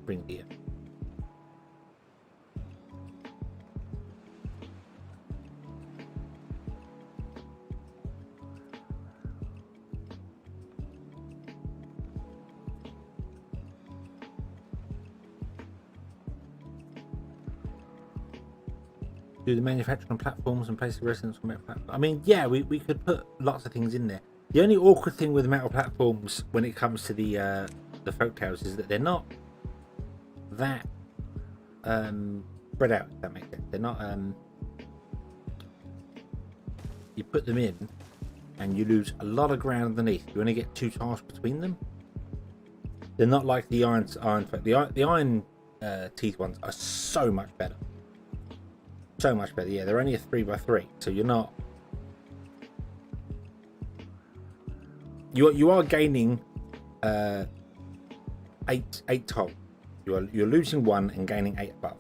Speaker 1: bring the do the manufacturing platforms and place the residents on metal platforms. I mean, yeah, we could put lots of things in there. The only awkward thing with metal platforms when it comes to the folktales is that they're not that spread out, if that makes sense. They're not you put them in and you lose a lot of ground underneath. You only get 2 tiles between them. They're not like the iron the iron teeth ones are so much better. so much better. Yeah, they're only a 3x3, so you're not. You are gaining eight tiles. You're losing one and gaining 8 above.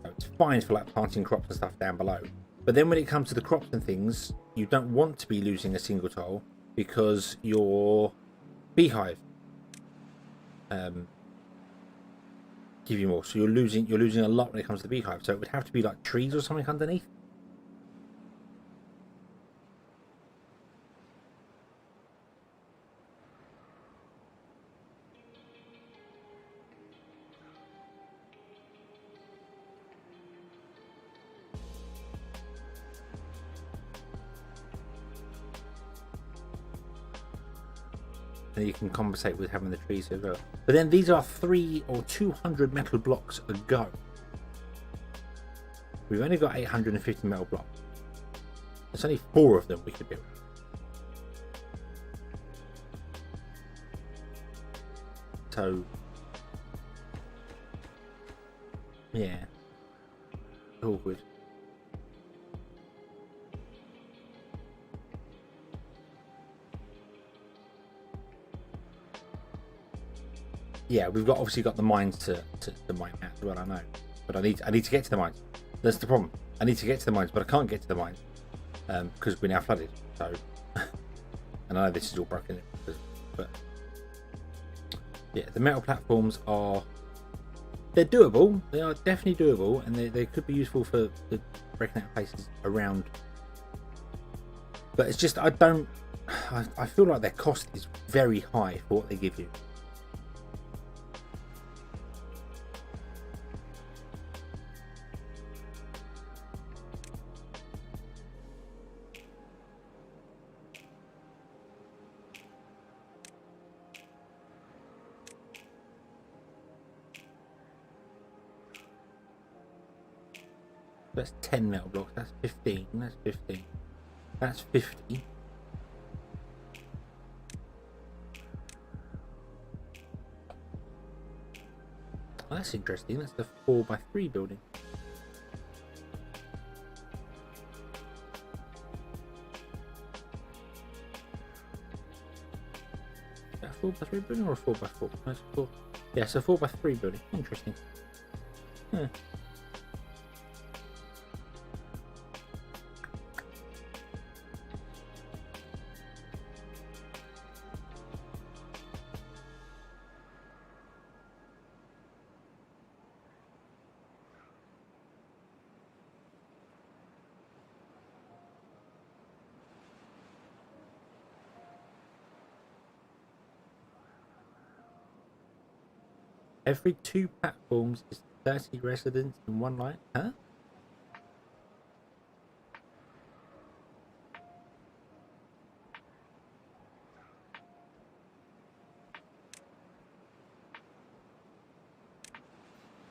Speaker 1: So it's fine for like planting crops and stuff down below. But then when it comes to the crops and things, you don't want to be losing a single tile because your beehive give you more. So you're losing a lot when it comes to the beehive. So it would have to be like trees or something underneath. And you can compensate with having the trees as well. But then these are 300 or 200 metal blocks a go. We've only got 850 metal blocks. There's only 4 of them we could build. So, yeah, awkward. Yeah, we've obviously got the mines to mine at as well, I know. But I need to get to the mines. That's the problem. I need to get to the mines, but I can't get to the mines because we're now flooded. So, and I know this is all broken, but yeah, the metal platforms they're doable. They are definitely doable, and they could be useful for breaking out places around. But it's just I feel like their cost is very high for what they give you. That's 10 metal blocks. That's 15. That's 15. That's 50. Oh, that's interesting. That's the 4x3 building. Is that a 4x3 building or a 4x4? No, it's a 4. Yeah, it's a 4x3 building. Interesting. Huh. Every 2 platforms is 30 residents in one line. Huh?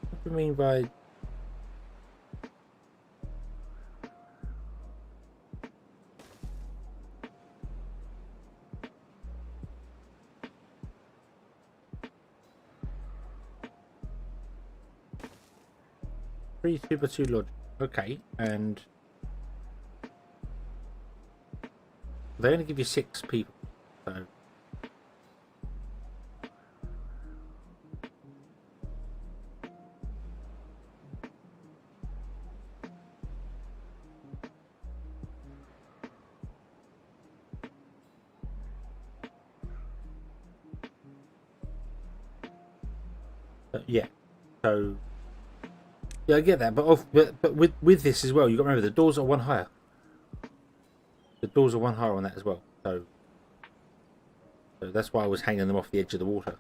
Speaker 1: What do you mean by... Three 2x2 lodge. Okay, and they only give you 6 people, so yeah, so yeah, I get that, but with this as well, you got to remember the doors are 1 higher. The doors are 1 higher on that as well, so that's why I was hanging them off the edge of the water.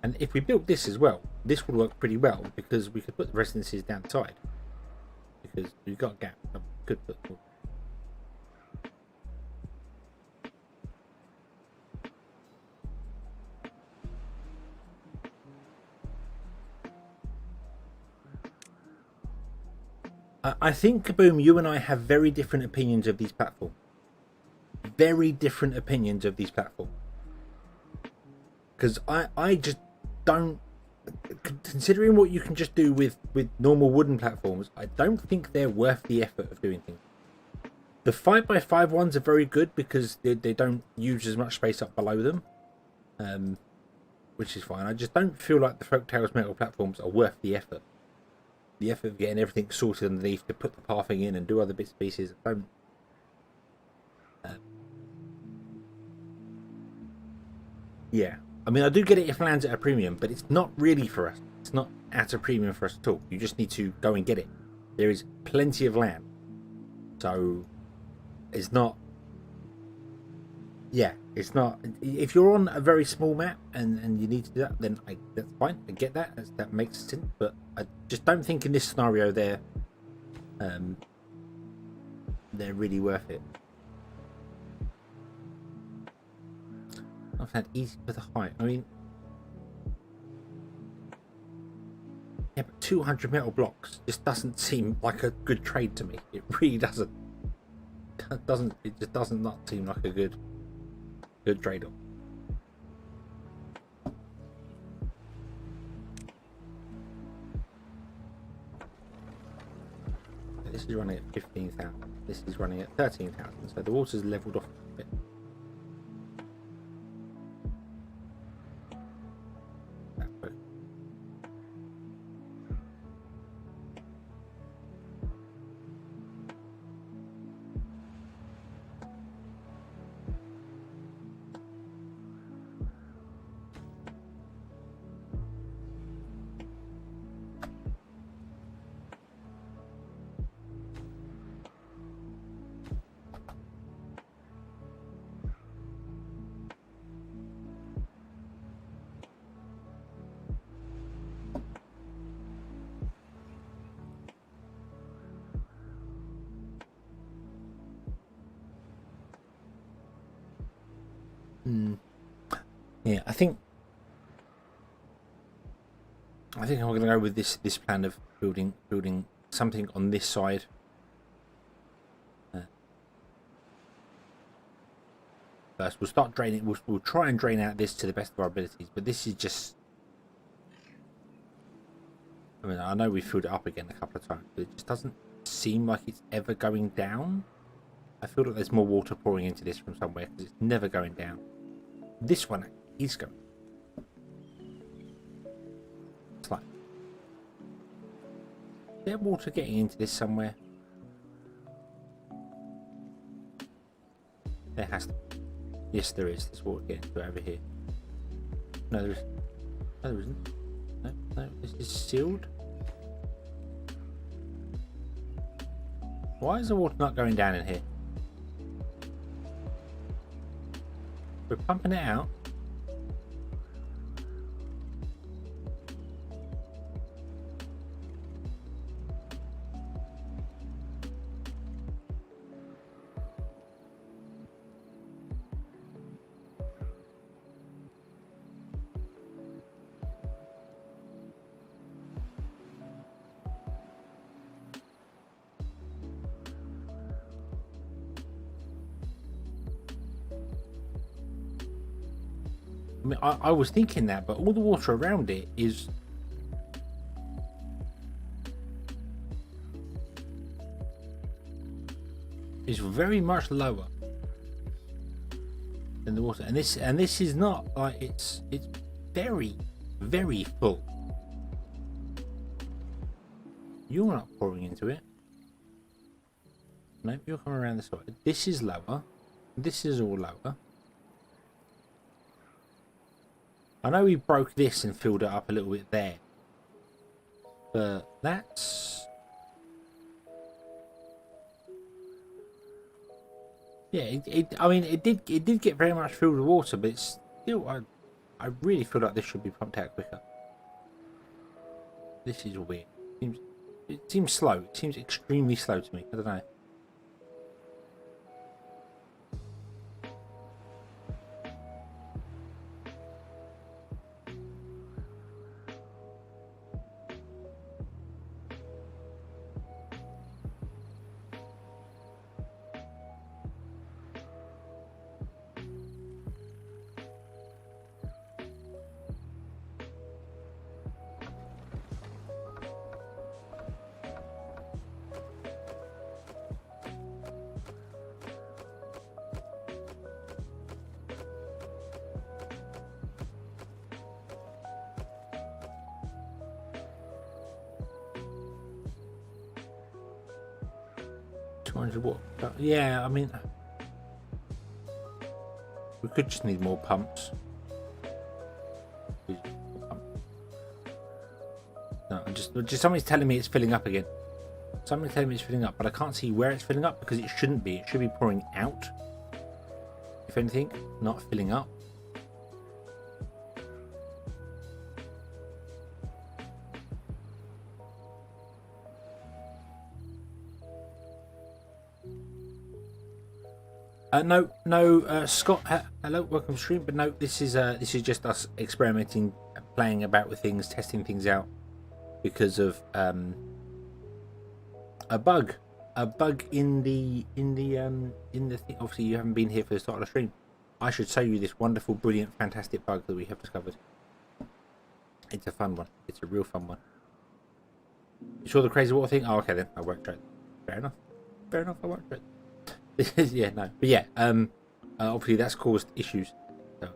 Speaker 1: And if we built this as well, this would work pretty well because we could put the residences down the side because we've got a gap. We could put. I think, Kaboom, you and I have very different opinions of these platforms. Very different opinions of these platforms. Because I just don't, considering what you can just do with normal wooden platforms, I don't think they're worth the effort of doing things. The 5x5 ones are very good because they don't use as much space up below them, which is fine. I just don't feel like the Folktales metal platforms are worth the effort. The effort of getting everything sorted underneath to put the pathing in and do other bits and pieces. I don't. Yeah. I mean, I do get it if land's at a premium, but it's not really for us. It's not at a premium for us at all. You just need to go and get it. There is plenty of land. So, it's not... Yeah, it's not... If you're on a very small map and you need to do that, then that's fine. I get that. That makes sense. But I just don't think in this scenario they're really worth it. I've had easy for the height. I mean... Yeah, but 200 metal blocks just doesn't seem like a good trade to me. It really doesn't. It just doesn't not seem like a good trade-off. This is running at 15,000. This is running at 13,000. So the water's leveled off a bit. Yeah, I think I'm going to go with this plan of building something on this side. First, we'll start draining. We'll try and drain out this to the best of our abilities, but this is just. I mean, I know we filled it up again a couple of times, but it just doesn't seem like it's ever going down. I feel like there's more water pouring into this from somewhere because it's never going down. This one is going. It's like, is there water getting into this somewhere? There has to be. Yes, there is. There's water getting over here. No, there isn't. No, there isn't. No, this is sealed. Why is the water not going down in here? We're pumping it out. I mean, I was thinking that, but all the water around it is very much lower than the water, and this is not like it's very, very full. You're not pouring into it. No, you're coming around the side. This is lower. This is all lower. I know we broke this and filled it up a little bit there, but that's... Yeah, I mean, it did get very much filled with water, but it's still, I really feel like this should be pumped out quicker. This is weird. It seems slow. It seems extremely slow to me. I don't know. 200 watt. Yeah, I mean, we could just need more pumps. No, just somebody's telling me it's filling up again. Somebody's telling me it's filling up, but I can't see where it's filling up because it shouldn't be. It should be pouring out. If anything, not filling up. No, Scott. Hello, welcome to stream. But no, this is just us experimenting, playing about with things, testing things out because of a bug in the thing. Obviously, you haven't been here for the start of the stream. I should show you this wonderful, brilliant, fantastic bug that we have discovered. It's a fun one. It's a real fun one. You saw the crazy water thing? Oh, okay then. I won't try it. Fair enough. Fair enough. I won't try it. Yeah, no, but yeah, obviously that's caused issues. So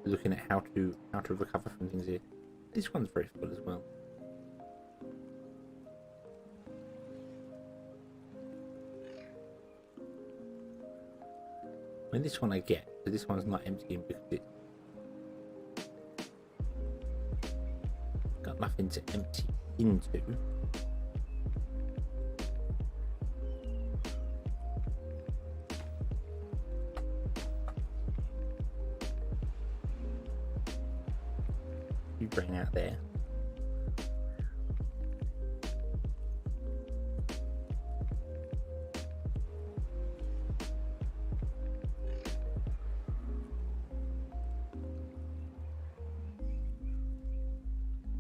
Speaker 1: looking at how to recover from things here. This one's very full as well. I mean, this one I get, so this one's not emptying because it's got nothing to empty into. Drain out there.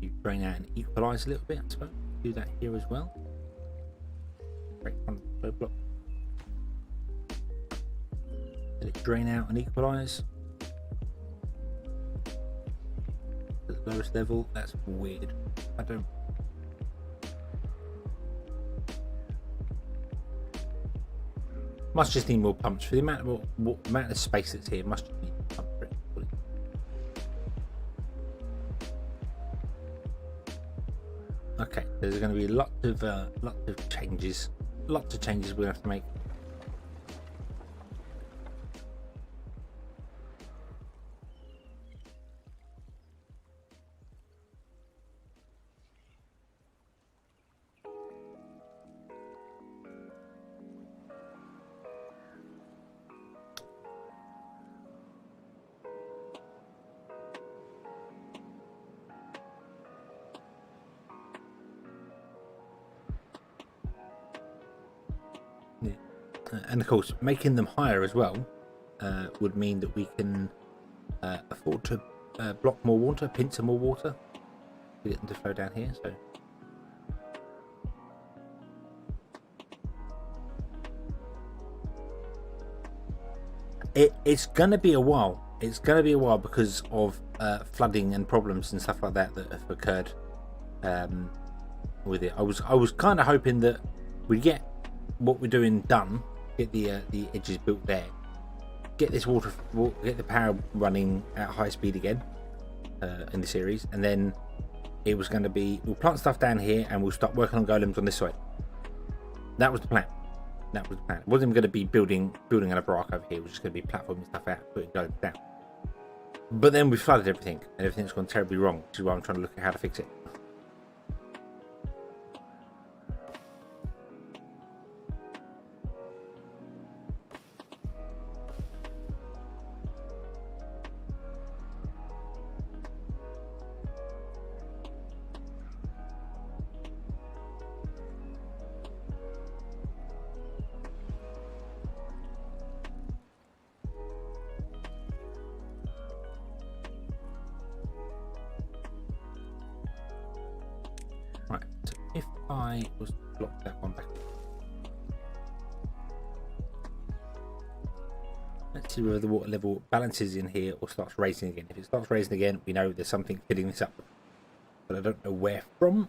Speaker 1: You drain out and equalize a little bit, I suppose. Do that here as well. Break one block. Let it drain out and equalize. Lowest level, that's weird. I don't. Must just need more pumps for the amount of space that's here. Must just need pumps for it. Okay, there's going to be lots of changes. Lots of changes we'll have to make. And of course, making them higher as well would mean that we can afford to block more water, pincer more water, to get them to flow down here. So it's gonna be a while. It's gonna be a while because of flooding and problems and stuff like that have occurred with it. I was kind of hoping that we'd get what we're doing done. Get the edges built there. Get this get the power running at high speed again in the series, and then it was going to be we'll plant stuff down here and we'll start working on golems on this side. That was the plan. That was the plan. It wasn't going to be building an barrack over here. It was just going to be platforming stuff out, putting golems down. But then we flooded everything, and everything's gone terribly wrong. Which is why I'm trying to look at how to fix it. Right, so if I was to block that one back, let's see whether the water level balances in here or starts raising again. If it starts raising again, we know there's something filling this up, but I don't know where from.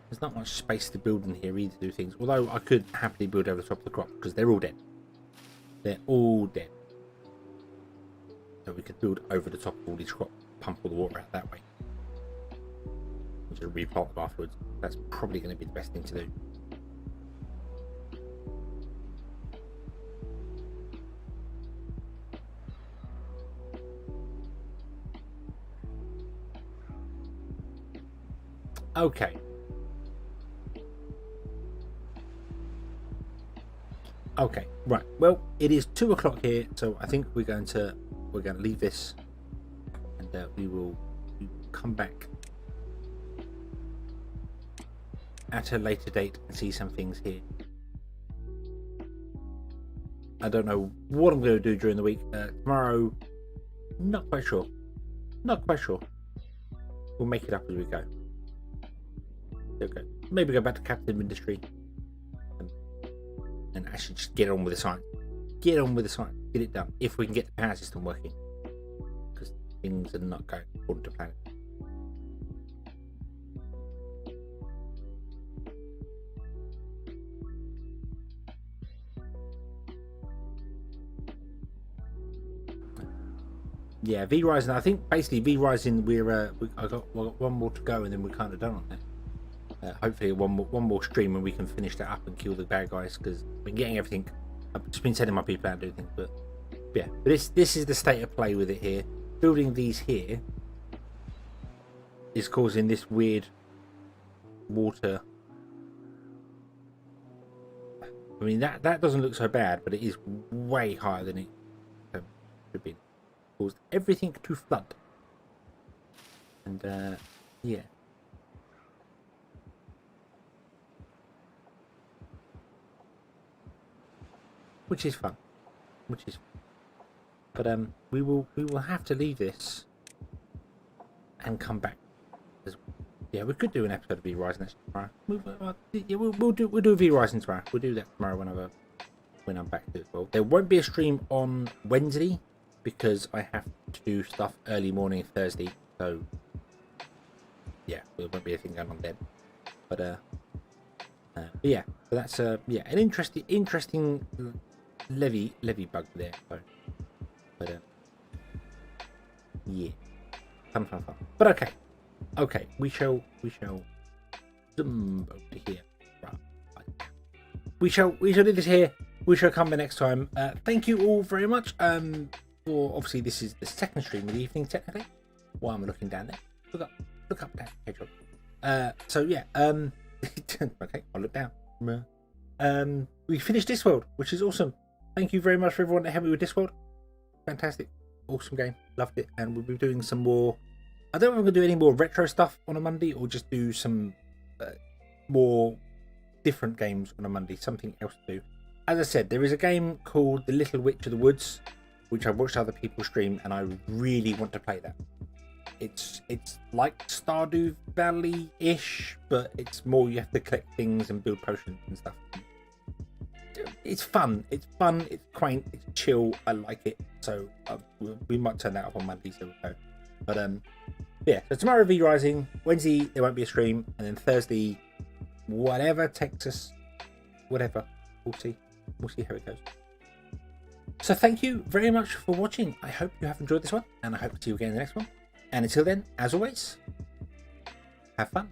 Speaker 1: There's not much space to build in here either to do things. Although I could happily build over the top of the crop because they're all dead. They're all dead. So we could build over the top of all these crops, pump all the water out that way. Just replant them afterwards. That's probably going to be the best thing to do. Okay. Okay, right. Well, it is 2 o'clock here, so I think we're going to leave this, and we will come back at a later date and see some things here. I don't know what I'm going to do during the week. Tomorrow, not quite sure. Not quite sure. We'll make it up as we go. Okay. Maybe go back to Captain Industry and actually just get on with the science. Get on with the science. Get it done. If we can get the power system working. Because things are not going according to plan. Yeah, V Rising. I think basically V Rising. I got one more to go, and then we're kind of done on that. Hopefully, one more stream, and we can finish that up and kill the bad guys. Because I've been getting everything. I've just been sending my people out and doing things, but yeah. But this is the state of play with it here. Building these here is causing this weird water. I mean that doesn't look so bad, but it is way higher than it should be. Caused everything to flood, and yeah, which is fun, but we will have to leave this and come back as well. Yeah, we could do an episode of V Rising tomorrow. We'll do V Rising tomorrow. We'll do that tomorrow when I'm back to it. Well, there won't be a stream on Wednesday because I have to do stuff early morning Thursday. So yeah, there won't be anything going on then. But yeah, so that's yeah, an interesting levy bug there. So, but yeah, fun. But okay, we shall zoom over here. Right. We shall do this here. We shall come the next time. Thank you all very much. For obviously this is the second stream of the evening technically. While I'm looking down there, look up that hedgehog. So yeah, okay, I'll look down. We finished Discworld, which is awesome. Thank you very much for everyone that helped me with Discworld. Fantastic, awesome game, loved it. And we'll be doing some more. I don't know if I'm going to do any more retro stuff on a Monday, or just do some more different games on a Monday. Something else to do. As I said, there is a game called The Little Witch of the Woods, which I've watched other people stream, and I really want to play that. It's like Stardew Valley-ish, but it's more you have to collect things and build potions and stuff. It's fun, it's quaint, it's chill, I like it. So we might turn that up on Monday, so we'll go. But yeah, so tomorrow V Rising, Wednesday there won't be a stream, and then Thursday, whatever takes us, whatever, we'll see how it goes. So thank you very much for watching. I hope you have enjoyed this one, and I hope to see you again in the next one. And until then, as always, have fun.